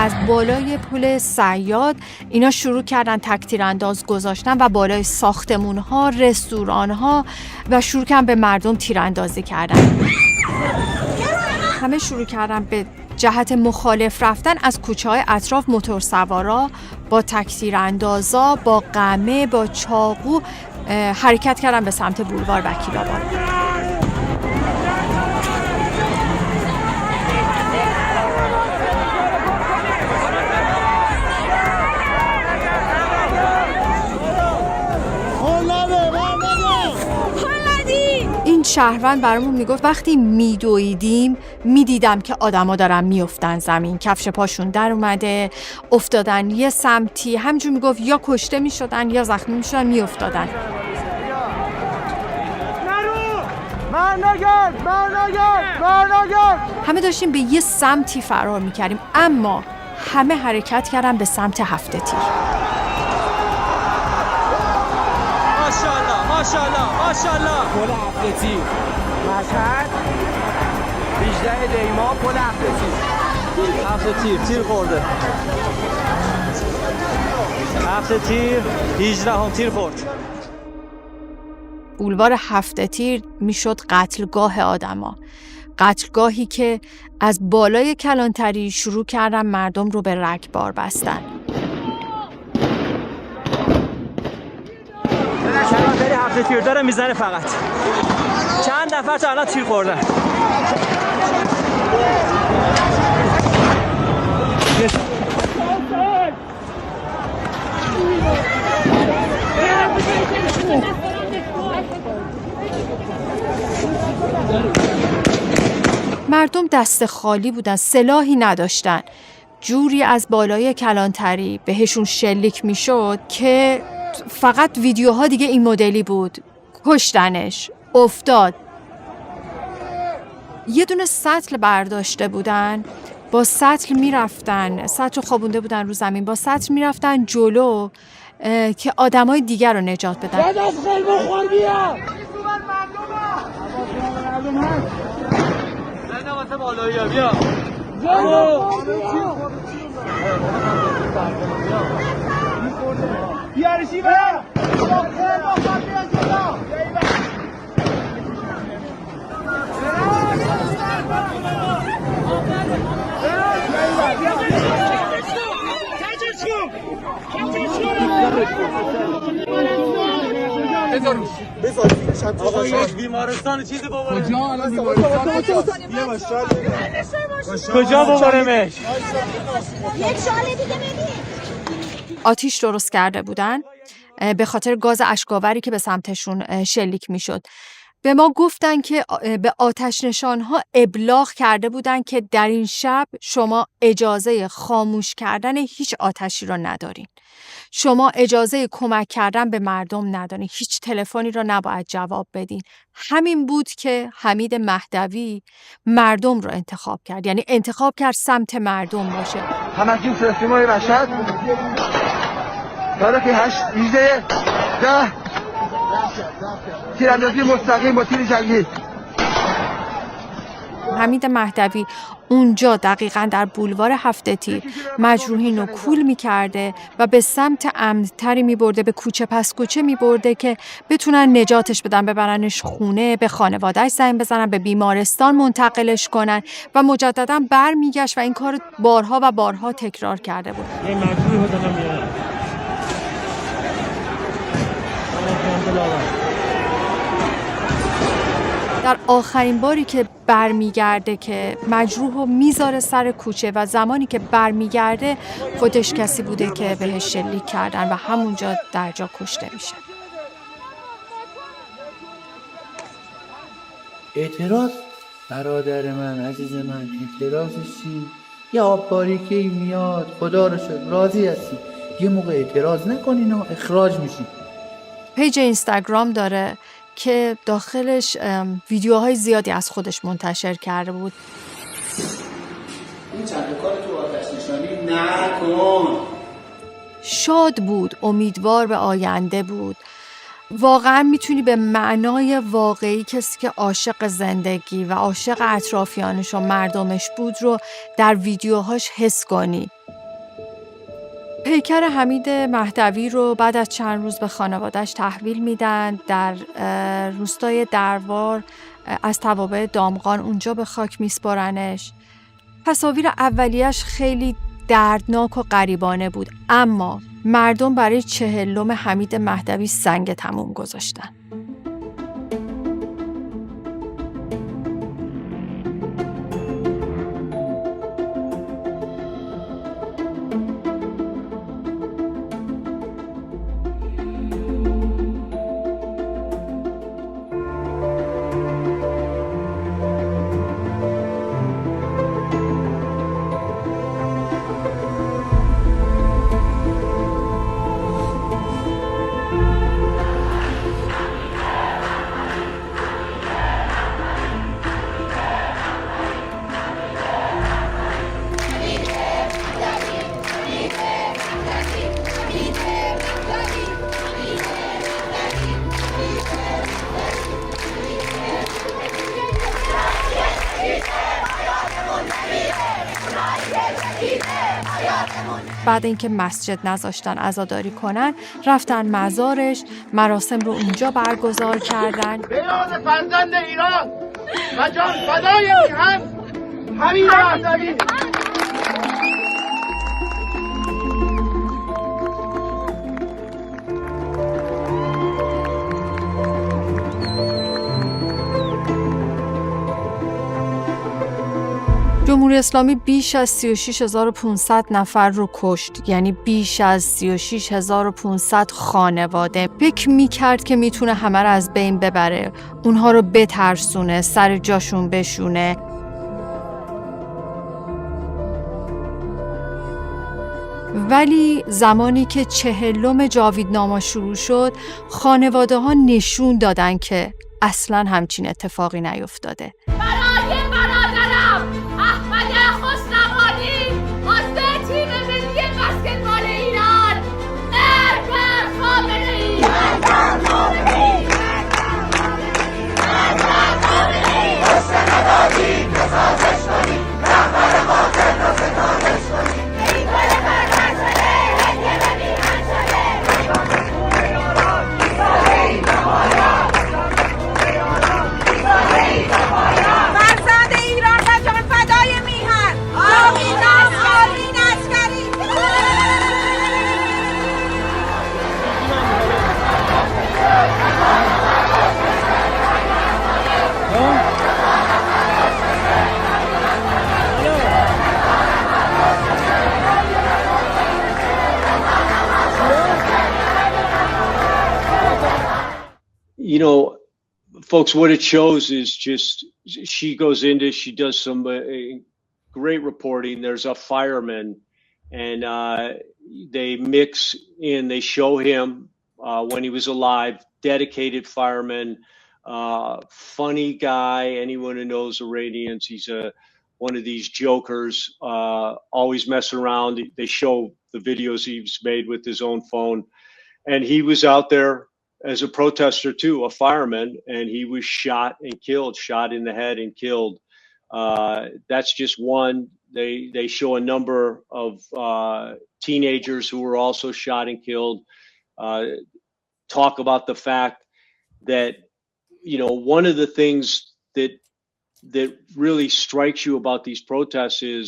Speaker 23: از بالای پل صیاد اینا شروع کردن تک تیرانداز گذاشتن و بالای ساختمون‌ها، رستوران‌ها و شروع کردن به مردم تیراندازی کردن. همه شروع کردن به جهت مخالف رفتن. از کوچه‌های اطراف موتورسوارا با تک تیراندازا، با قمه، با چاقو حرکت کردن به سمت بولوار وکیل‌آباد. این شهروند برامون میگفت وقتی میدویدیم میدیدم که آدما دارن میافتن زمین، کفش پاشون در اومده، افتادن یه سمتی. همجور میگفت یا کشته میشدن یا زخمی میشدن میافتادن. همه داشتیم به یه سمتی فرار میکردیم، اما همه حرکت کردن به سمت هفته تیر.
Speaker 26: ماشاءالله ماشاءالله ماشاءالله. پل هفته تیر مشهد 18 دیما، پل هفته تیر خورده. هفته تیر 18 هم تیر خورد.
Speaker 23: بولوار هفته تیر میشد قتلگاه آدما، قتلگاهی که از بالای کلانتری شروع کردن مردم رو به رگبار بستن.
Speaker 26: کلانتری هفته تیر داره میزنه فقط. چند نفر تا الان تیر خوردن.
Speaker 23: مردم دست خالی بودن، سلاحی نداشتن. جوری از بالای کلانتری بهشون شلیک میشد که فقط ویدیوها دیگه این مدلی بود. کشتنش، افتاد. یه دونه سطل برداشته بودن، با سطل میرفتن، سطل خوابونده بودن رو زمین، با سطل میرفتن جلو که آدمای دیگر رو نجات بدن.
Speaker 26: بعد از خیلی بخور بیا. زنده واسه بالایی ها بیا. بیارشی بیا. آقا یک بیمارستان چیزی بابارم. کجا بابارمش؟
Speaker 22: یک سال دیگه ببین.
Speaker 23: آتیش درست کرده بودن به خاطر گاز اشک‌آوری که به سمتشون شلیک میشد. به ما گفتن که به آتش نشانها ابلاغ کرده بودن که در این شب شما اجازه خاموش کردن هیچ آتشی را ندارین. شما اجازه کمک کردن به مردم ندارین. هیچ تلفنی را نباید جواب بدین. همین بود که حمید مهدوی مردم را انتخاب کرد. یعنی انتخاب کرد سمت مردم باشه.
Speaker 25: همکنون فرستیمای مشهد تاریخ 8/18/10 تیراندازی مستقیم با تیر جنگی.
Speaker 23: حمید مهدوی اونجا دقیقاً در بولوار هفته تیر مجروحین رو کول می‌کرده و به سمت امن‌تری می‌برده، به کوچه پس کوچه می‌برده که بتونن نجاتش بدن، ببرنش خونه، به خانواده‌اش زنگ بزنن، به بیمارستان منتقلش کنن و مجدداً برمیگشت و این کار بارها و بارها تکرار کرده بود.
Speaker 26: یه مجروح بزنم میارم.
Speaker 23: در آخرین باری که برمیگرده که مجروح رو میذاره سر کوچه و زمانی که برمیگرده خودش کسی بوده که بهش شلیک کردن و همونجا در جا کشته میشه.
Speaker 3: اعتراض برادر من، عزیز من، اعتراضش چی؟ یه آب باریکی میاد، خدا رو شکر راضی هستی، یه موقع اعتراض نکنین و اخراج میشین.
Speaker 23: پیج اینستاگرام داره که داخلش ویدیوهای زیادی از خودش منتشر کرده بود.
Speaker 3: این چند کار تو آتش نشانی نکن.
Speaker 23: شاد بود، امیدوار به آینده بود. واقعا میتونی به معنای واقعی کسی که عاشق زندگی و عاشق اطرافیانش و مردمش بود رو در ویدیوهاش حس کنی. پیکر حمید مهدوی رو بعد از چند روز به خانواده‌اش تحویل میدن. در روستای دروار از توابع دامغان اونجا به خاک میسپارنش. تصاویر اولیش خیلی دردناک و غریبانه بود، اما مردم برای 40م حمید مهدوی سنگ تموم گذاشتن. بعد اینکه مسجد نذاشتن عزاداری کنن، رفتن مزارش، مراسم رو اونجا برگزار کردن.
Speaker 25: به یاد فرزند ایران و جان فدای میهن حمید مهدوی.
Speaker 23: جمهوری اسلامی بیش از 36500 نفر رو کشت، یعنی بیش از 36500 خانواده. فکر میکرد که میتونه همه رو از بین ببره، اونها رو بترسونه، سر جاشون بشونه. ولی زمانی که 40م جاویدنامه شروع شد، خانواده ها نشون دادن که اصلاً همچین اتفاقی نیفتاده.
Speaker 18: You know, folks, what it shows is just she does some great reporting. There's a fireman, and they mix in, they show him when he was alive, dedicated fireman, funny guy. Anyone who knows Iranians, he's one of these jokers, always messing around. They show the videos he's made with his own phone, and he was out there as a protester too, a fireman, and he was shot and killed, shot in the head and killed. That's just one. They show a number of teenagers who were also shot and killed. Talk about the fact that, you know, one of the things that really strikes you about these protests is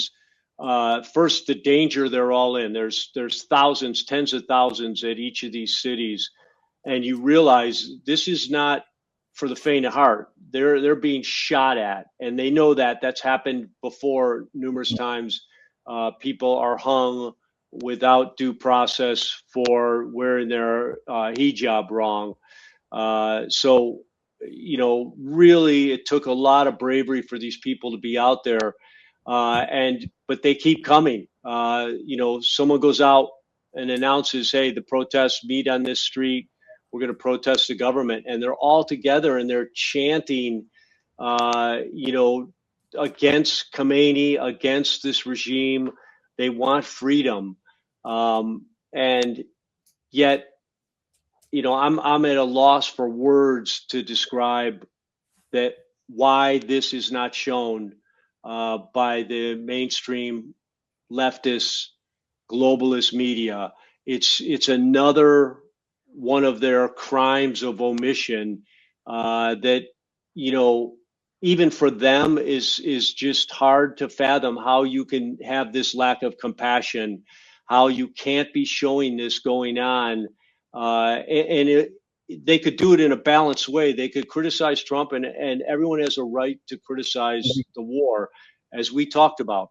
Speaker 18: first the danger they're all in. There's thousands, tens of thousands at each of these cities. And you realize this is not for the faint of heart. They're being shot at, and they know that that's happened before numerous times. People are hung without due process for wearing their hijab wrong. So, you know, really, it took a lot of bravery for these people to be out there, but they keep coming. You know, someone goes out and announces, "Hey, the protests meet on this street. We're going to protest the government," and they're all together and they're chanting, you know, against Khomeini, against this regime. They want freedom, and yet, you know, I'm at a loss for words to describe that why this is not shown by the mainstream leftists globalist media. It's another one of their crimes of omission that, you know, even for them is just hard to fathom how you can have this lack of compassion, how you can't be showing this going on. They could do it in a balanced way. They could criticize Trump, and everyone has a right to criticize the war, as we talked about.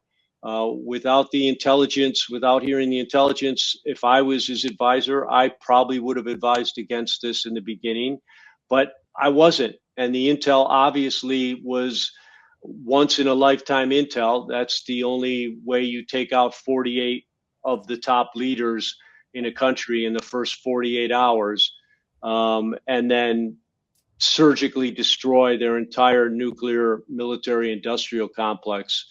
Speaker 18: Without the intelligence, without hearing the intelligence, if I was his advisor, I probably would have advised against this in the beginning, but I wasn't. And the intel obviously was once in a lifetime intel. That's the only way you take out 48 of the top leaders in a country in the first 48 hours, and then surgically destroy their entire nuclear military industrial complex,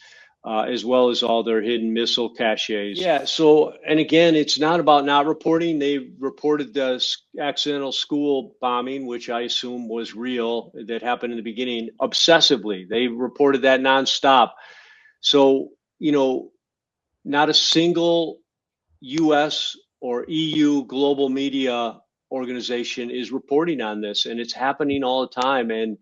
Speaker 18: as well as all their hidden missile caches. Yeah, so, and again, it's not about not reporting. They reported the accidental school bombing, which I assume was real, that happened in the beginning, obsessively. They reported that nonstop. So, you know, not a single US or EU global media organization is reporting on this, and it's happening all the time. And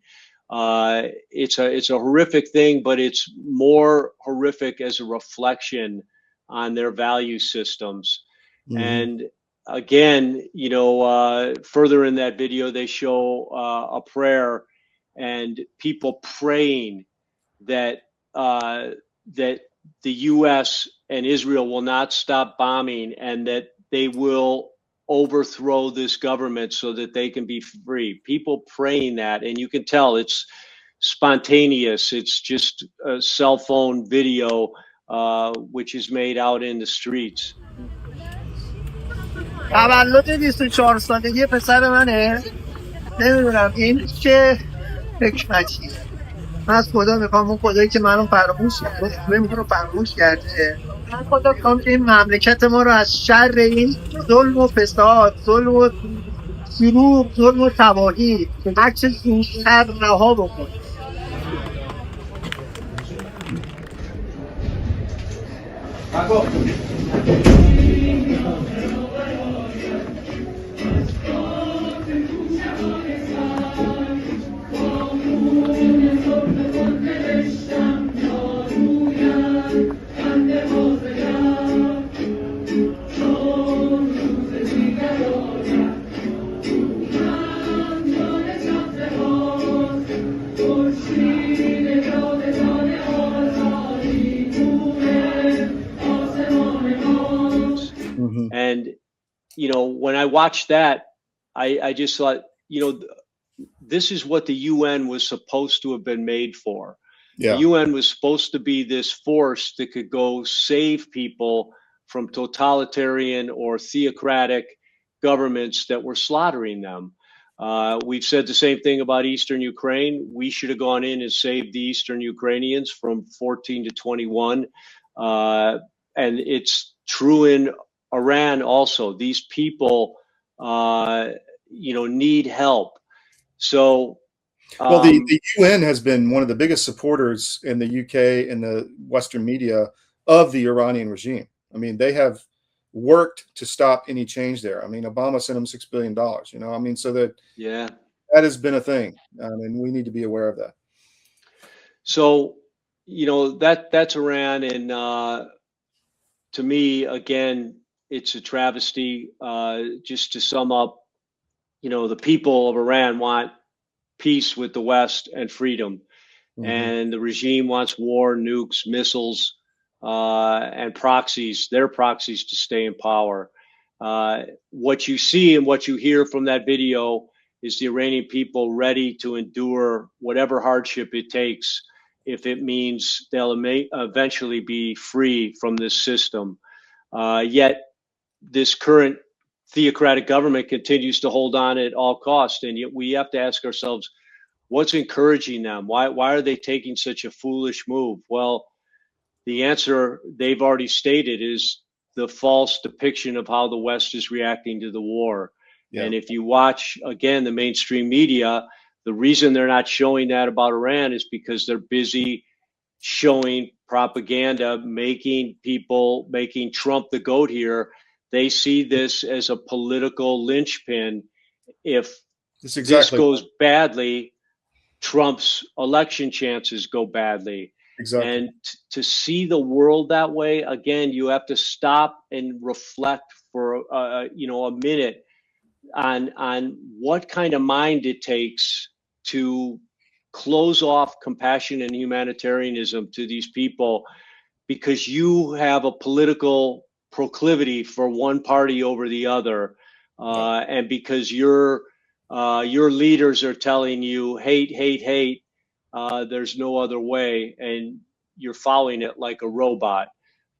Speaker 18: it's a horrific thing, but it's more horrific as a reflection on their value systems. Mm-hmm. And again, you know, further in that video, they show a prayer and people praying that that the U.S. and Israel will not stop bombing, and that they will overthrow this government so that they can be free. People praying that, and you can tell it's spontaneous. It's just a cell phone video, which is made out in the streets.
Speaker 28: تولد 24 سالگی پسر منه. نمیدونم این چه حکمتیه. من از خدا میخوام، اون خدایی که منو فراموش کرده، همه رو فراموش کرده، من خدا میخوام که این مملکت ما رو از شر این ظلم و فساد، ظلم و دروغ، ظلم و تباهی هر چه زودتر رها بکنه.
Speaker 18: And, you know, when I watched that, I just thought, you know, this is what the UN was supposed to have been made for. Yeah. The UN was supposed to be this force that could go save people from totalitarian or theocratic governments that were slaughtering them. We've said the same thing about Eastern Ukraine. We should have gone in and saved the Eastern Ukrainians from 14 to 21. And it's true in Iran also. These people, you know, need help. So,
Speaker 8: well, the UN has been one of the biggest supporters in the UK and the Western media of the Iranian regime. I mean, they have worked to stop any change there. I mean, Obama sent them $6 billion, you know, I mean, so that, yeah, that has been a thing. And we need to be aware of that.
Speaker 18: So, you know, that's Iran. And to me, again, it's a travesty. Just to sum up, you know, the people of Iran want peace with the West and freedom. Mm-hmm. And the regime wants war, nukes, missiles, and proxies, their proxies, to stay in power. What you see and what you hear from that video is the Iranian people ready to endure whatever hardship it takes if it means they'll eventually be free from this system. Yet this current theocratic government continues to hold on at all costs. And yet we have to ask ourselves, what's encouraging them? Why are they taking such a foolish move? Well, the answer they've already stated is the false depiction of how the West is reacting to the war. Yeah. And if you watch, again, the mainstream media, the reason they're not showing that about Iran is because they're busy showing propaganda, making Trump the goat here. They see this as a political linchpin. If this goes badly, Trump's election chances go badly.
Speaker 8: Exactly.
Speaker 18: And to see the world that way, again, you have to stop and reflect for a minute on what kind of mind it takes to close off compassion and humanitarianism to these people, because you have a political proclivity for one party over the other, and because your leaders are telling you hate, hate, hate. There's no other way, and you're following it like a robot.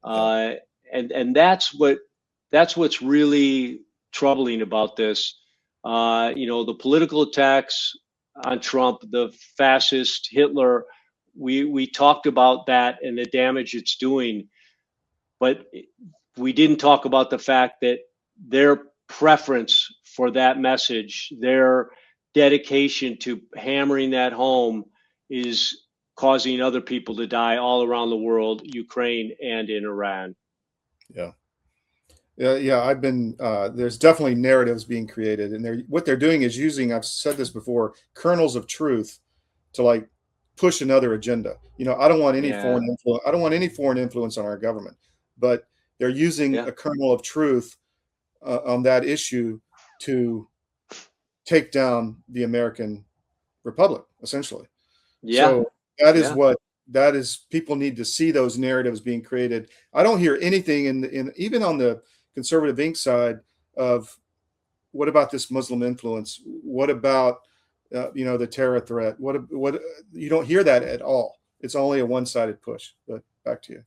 Speaker 18: And that's what's really troubling about this. The political attacks on Trump, the fascist Hitler, we talked about that and the damage it's doing, but we didn't talk about the fact that their preference for that message, their dedication to hammering that home, is causing other people to die all around the world, Ukraine and in Iran.
Speaker 8: Yeah. I've been there's definitely narratives being created, and what they're doing is using, I've said this before, kernels of truth to like push another agenda. I don't want any foreign influence. I don't want any foreign influence on our government, but they're using a kernel of truth on that issue to take down the American Republic, essentially. So that is people need to see those narratives being created. I don't hear anything in even on the conservative Inc. side of what about this Muslim influence? What about the terror threat? What you don't hear that at all. It's only a one-sided push. But back to you.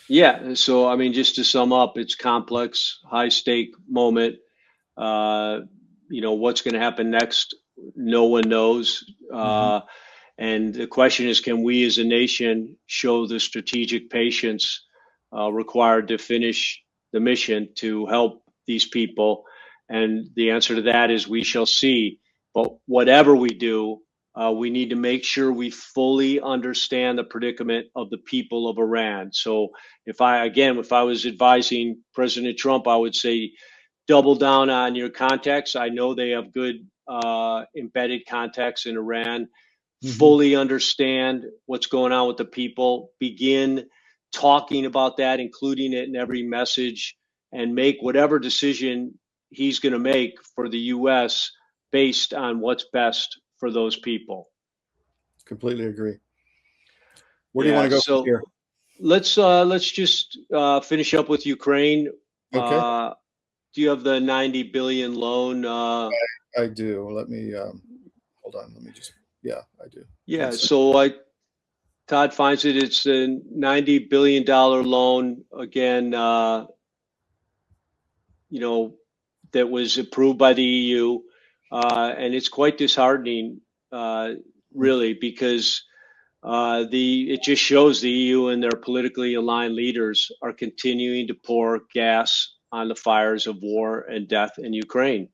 Speaker 18: Yeah. So I mean, just to sum up, it's complex, high-stake moment. What's going to happen next? No one knows. And the question is, can we as a nation show the strategic patience required to finish the mission to help these people? And the answer to that is we shall see. But whatever we do, we need to make sure we fully understand the predicament of the people of Iran. So if I was advising President Trump, I would say double down on your contacts. I know they have good embedded contacts in Iran. Fully understand what's going on with the people, begin talking about that, including it in every message, and make whatever decision he's going to make for the U.S. based on what's best for those people.
Speaker 8: Completely agree. Where do you want to go from here?
Speaker 18: Let's just finish up with Ukraine.
Speaker 8: Okay.
Speaker 18: Do you have the $90 billion loan?
Speaker 8: I do. Let me hold on. Let me just. Yeah, I do.
Speaker 18: Yeah, so Todd finds it. It's a $90 billion loan, again, that was approved by the EU. And it's quite disheartening, really, because it just shows the EU and their politically aligned leaders are continuing to pour gas on the fires of war and death in Ukraine.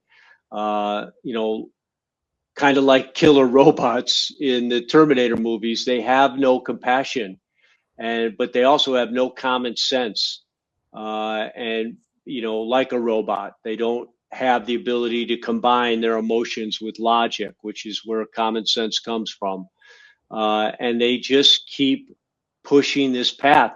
Speaker 18: Kind of like killer robots in the Terminator movies, they have no compassion, but they also have no common sense. And like a robot, they don't have the ability to combine their emotions with logic, which is where common sense comes from. And they just keep pushing this path.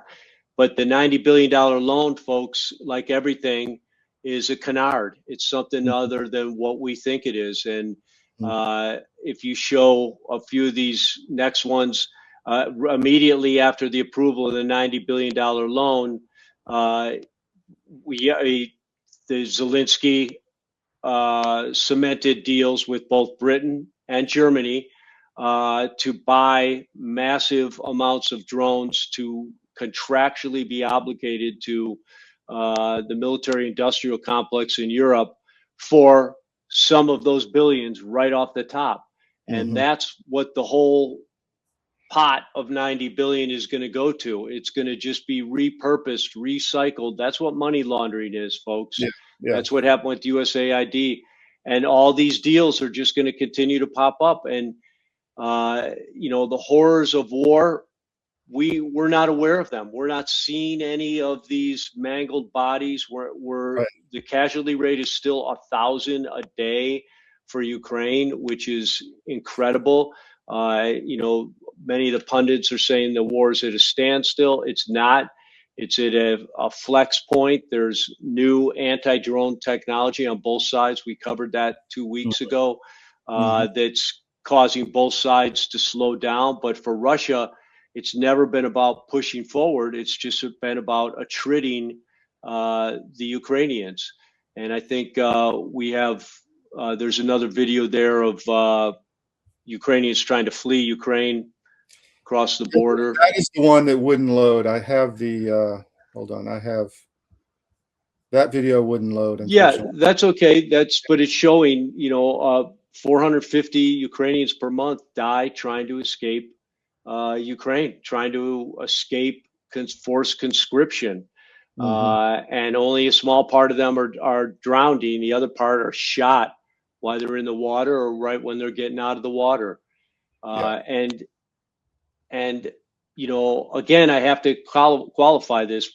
Speaker 18: But the $90 billion loan, folks, like everything, is a canard. It's something other than what we think it is. And if you show a few of these next ones immediately after the approval of the $90 billion loan, the Zelensky cemented deals with both Britain and Germany to buy massive amounts of drones to contractually be obligated to the military industrial complex in Europe for some of those billions right off the top. And that's what the whole pot of 90 billion is going to go to. It's going to just be repurposed, recycled. That's what money laundering is, folks. That's what happened with USAID. And all these deals are just going to continue to pop up. And, the horrors of war we're not aware of them. We're not seeing any of these mangled bodies.
Speaker 8: Right.
Speaker 18: The casualty rate is still 1,000 a day for Ukraine, which is incredible. Many of the pundits are saying the war is at a standstill. It's not. It's at a flex point. There's new anti-drone technology on both sides. We covered that 2 weeks ago. That's causing both sides to slow down. But for Russia, it's never been about pushing forward. It's just been about attriting the Ukrainians. And I think there's another video there of Ukrainians trying to flee Ukraine across the border.
Speaker 8: That is the one that wouldn't load. I have the, hold on, I have, that video wouldn't load.
Speaker 18: Yeah, that's okay. But it's showing, 450 Ukrainians per month die trying to escape Ukraine, trying to escape forced conscription. And only a small part of them are drowning. The other part are shot while they're in the water or right when they're getting out of the water. And again, I have to qualify this.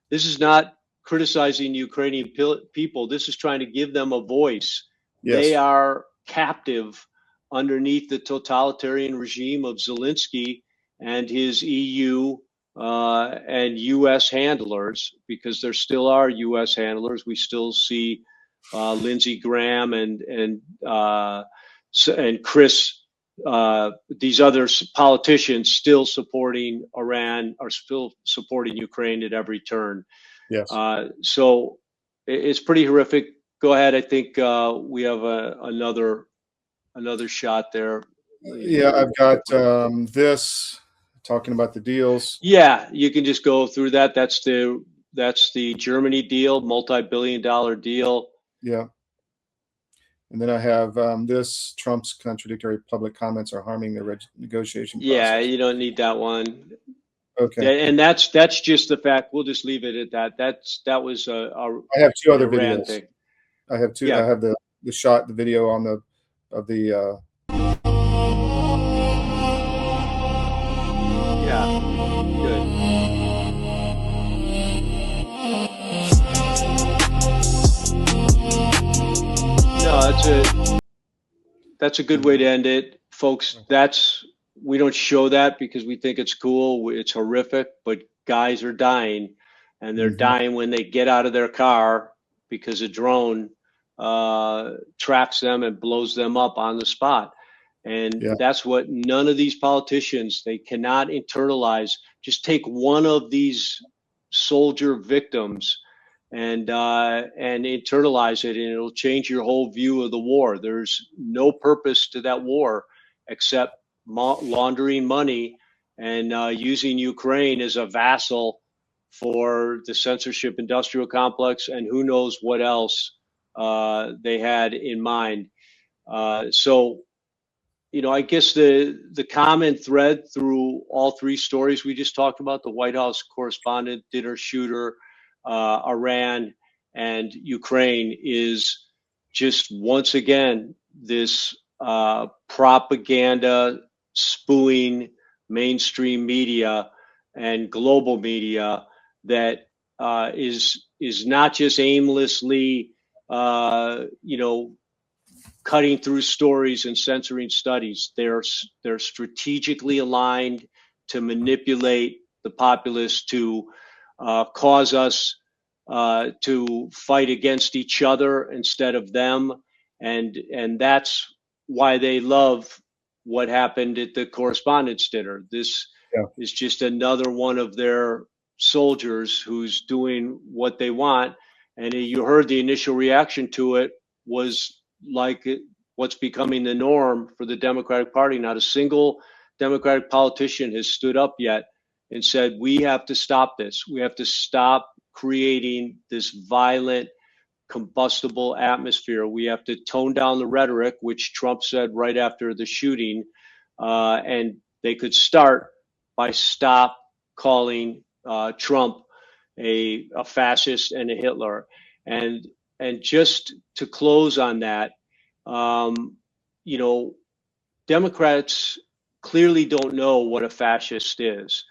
Speaker 18: This is not criticizing Ukrainian people. This is trying to give them a voice.
Speaker 8: Yes.
Speaker 18: They are captive underneath the totalitarian regime of Zelensky and his EU and US handlers, because there still are US handlers. We still see Lindsey Graham and Chris, these other politicians still supporting Iran, are still supporting Ukraine at every turn.
Speaker 8: Yes.
Speaker 18: So it's pretty horrific. Go ahead. I think we have another shot there.
Speaker 8: Yeah, I've got this talking about the deals.
Speaker 18: Yeah, you can just go through that. That's the Germany deal, multi-billion-dollar deal.
Speaker 8: Yeah. And then I have this: Trump's contradictory public comments are harming the negotiation process.
Speaker 18: Yeah, you don't need that one.
Speaker 8: Okay.
Speaker 18: And that's just the fact. We'll just leave it at that. That was
Speaker 8: I have two other
Speaker 18: Iran
Speaker 8: videos.
Speaker 18: thing.
Speaker 8: I have two.
Speaker 18: Yeah.
Speaker 8: I have the video on the
Speaker 18: Yeah, good. No, that's a good way to end it, folks. We don't show that because we think it's cool. It's horrific, but guys are dying, and they're dying when they get out of their car because a drone tracks them and blows them up on the spot. And that's what none of these politicians, they cannot internalize. Just take one of these soldier victims and internalize it, and it'll change your whole view of the war. There's no purpose to that war except laundering money and using Ukraine as a vassal for the censorship industrial complex, and who knows what else they had in mind. So, I guess the common thread through all three stories we just talked about, the White House correspondent, dinner shooter, Iran, and Ukraine, is just once again this propaganda spewing mainstream media and global media that is not just aimlessly cutting through stories and censoring studies. They're strategically aligned to manipulate the populace to cause us to fight against each other instead of them, and that's why they love what happened at the correspondents' dinner. This is just another one of their soldiers who's doing what they want, and you heard the initial reaction to it was like what's becoming the norm for the Democratic Party. Not a single Democratic politician has stood up yet and said, we have to stop this. We have to stop creating this violent, combustible atmosphere. We have to tone down the rhetoric, which Trump said right after the shooting. And they could start by stop calling Trump a fascist and a Hitler. And just to close on that, Democrats clearly don't know what a fascist is.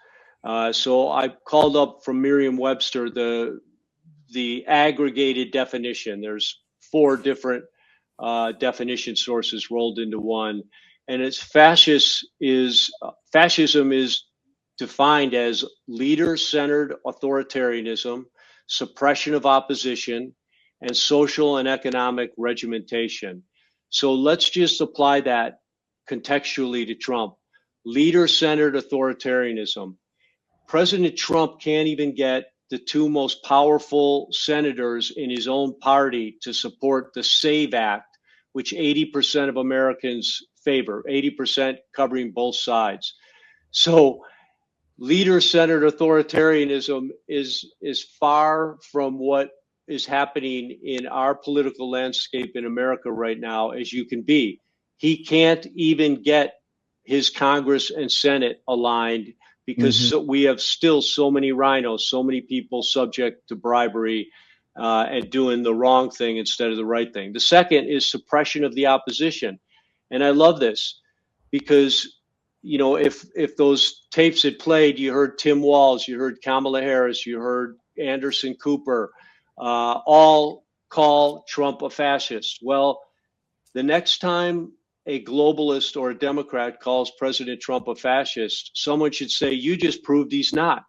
Speaker 18: So I called up from Merriam-Webster the aggregated definition. There's 4 different definition sources rolled into one, and it's fascism is defined as leader-centered authoritarianism, suppression of opposition, and social and economic regimentation. So let's just apply that contextually to Trump. Leader-centered authoritarianism. President Trump can't even get the 2 most powerful senators in his own party to support the SAVE Act, which 80% of Americans favor, 80% covering both sides. So leader-centered authoritarianism is far from what is happening in our political landscape in America right now as you can be. He can't even get his Congress and Senate aligned because we have still so many rhinos, so many people subject to bribery and doing the wrong thing instead of the right thing. The second is suppression of the opposition. And I love this because, you know, if those tapes had played, you heard Tim Walz, you heard Kamala Harris, you heard Anderson Cooper, all call Trump a fascist. Well, the next time a globalist or a Democrat calls President Trump a fascist, someone should say, you just proved he's not,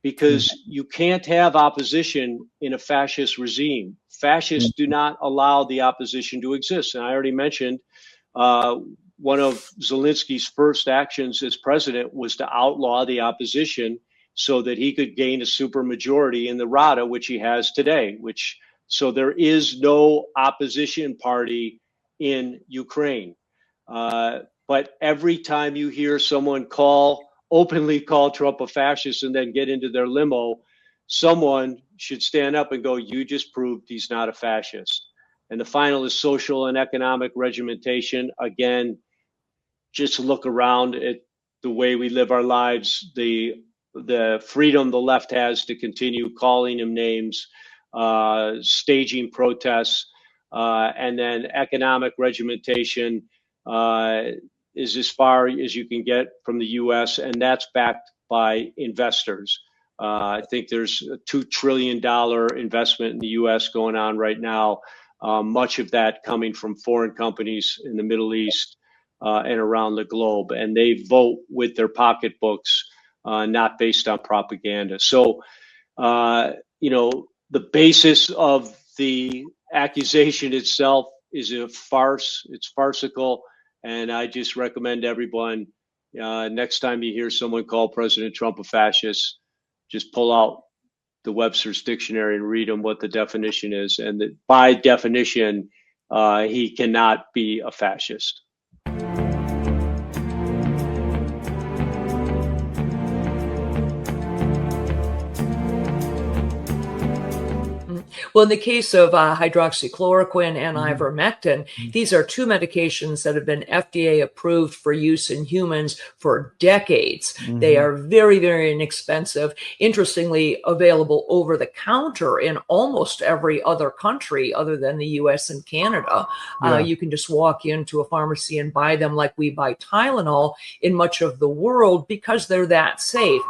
Speaker 18: because you can't have opposition in a fascist regime. Fascists do not allow the opposition to exist. And I already mentioned one of Zelensky's first actions as president was to outlaw the opposition so that he could gain a supermajority in the Rada, which he has today, so there is no opposition party in Ukraine. But every time you hear someone openly call Trump a fascist and then get into their limo, someone should stand up and go, you just proved he's not a fascist. And the final is social and economic regimentation. Again, just look around at the way we live our lives, the freedom the left has to continue calling him names, staging protests, and then economic regimentation is as far as you can get from the U.S., and that's backed by investors. I think there's a $2 trillion investment in the U.S. going on right now, much of that coming from foreign companies in the Middle East and around the globe, and they vote with their pocketbooks, not based on propaganda. So, you know, the basis of the accusation itself is a farce. It's farcical. And I just recommend everyone, next time you hear someone call President Trump a fascist, just pull out the Webster's dictionary and read him what the definition is. And that by definition, he cannot be a fascist.
Speaker 4: Well, in the case of hydroxychloroquine and ivermectin, these are 2 medications that have been FDA approved for use in humans for decades. They are very, very inexpensive. Interestingly, available over the counter in almost every other country other than the US and Canada. You can just walk into a pharmacy and buy them like we buy Tylenol in much of the world because they're that safe.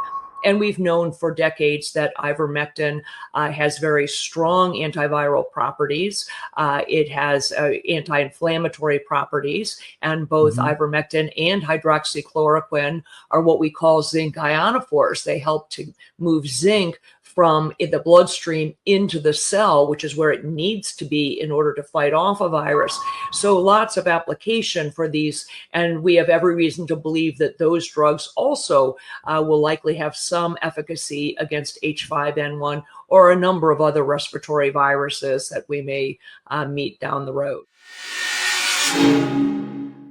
Speaker 4: And we've known for decades that ivermectin has very strong antiviral properties. It has anti-inflammatory properties, and both ivermectin and hydroxychloroquine are what we call zinc ionophores. They help to move zinc from the bloodstream into the cell, which is where it needs to be in order to fight off a virus. So lots of application for these, and we have every reason to believe that those drugs also will likely have some efficacy against H5N1 or a number of other respiratory viruses that we may meet down the road.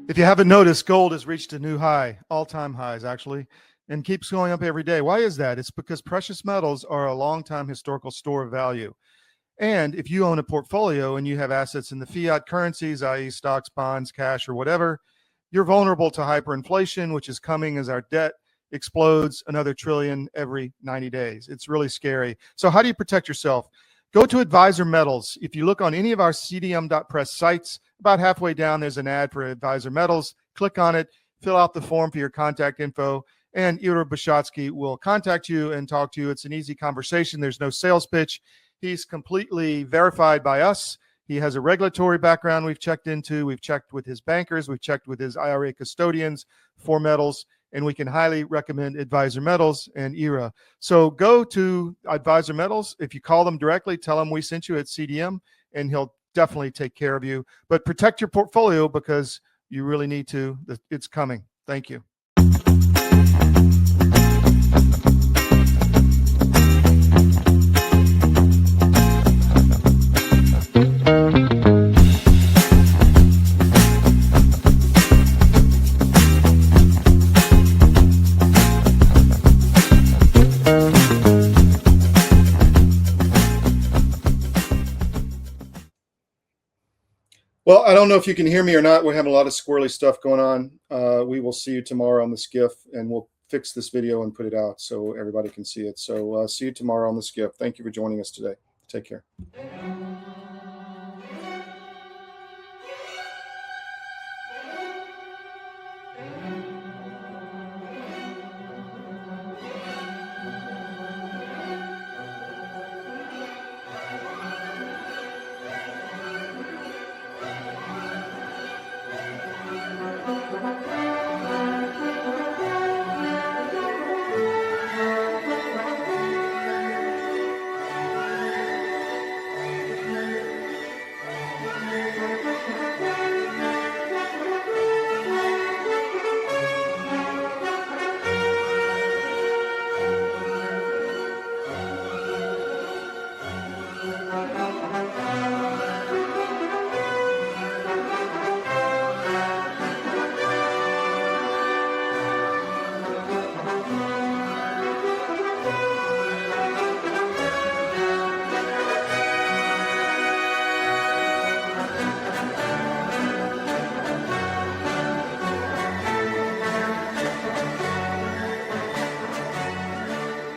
Speaker 25: If you haven't noticed, gold has reached a new high, all-time highs actually, and keeps going up every day. Why is that? It's because precious metals are a long-time historical store of value. And if you own a portfolio and you have assets in the fiat currencies, i.e. stocks, bonds, cash, or whatever, you're vulnerable to hyperinflation, which is coming as our debt explodes another trillion every 90 days. It's really scary. So how do you protect yourself? Go to Advisor Metals. If you look on any of our cdm.press sites, about halfway down, there's an ad for Advisor Metals. Click on it. fill out the form for your contact info, and Ira Bishotsky will contact you and talk to you. It's an easy conversation. There's no sales pitch. He's completely verified by us. He has a regulatory background we've checked into. We've checked with his bankers. We've checked with his IRA custodians for metals, and we can highly recommend Advisor Metals and IRA. So go to Advisor Metals. If you call them directly, tell them we sent you at CDM, and he'll definitely take care of you. But protect your portfolio because you really need to. It's coming. Thank you.
Speaker 8: Well, I don't know if you can hear me or not. We're having a lot of squirrely stuff going on. We will see you tomorrow on the SCIF, and we'll fix this video and put it out so everybody can see it. So see you tomorrow on the SCIF. Thank you for joining us today. Take care.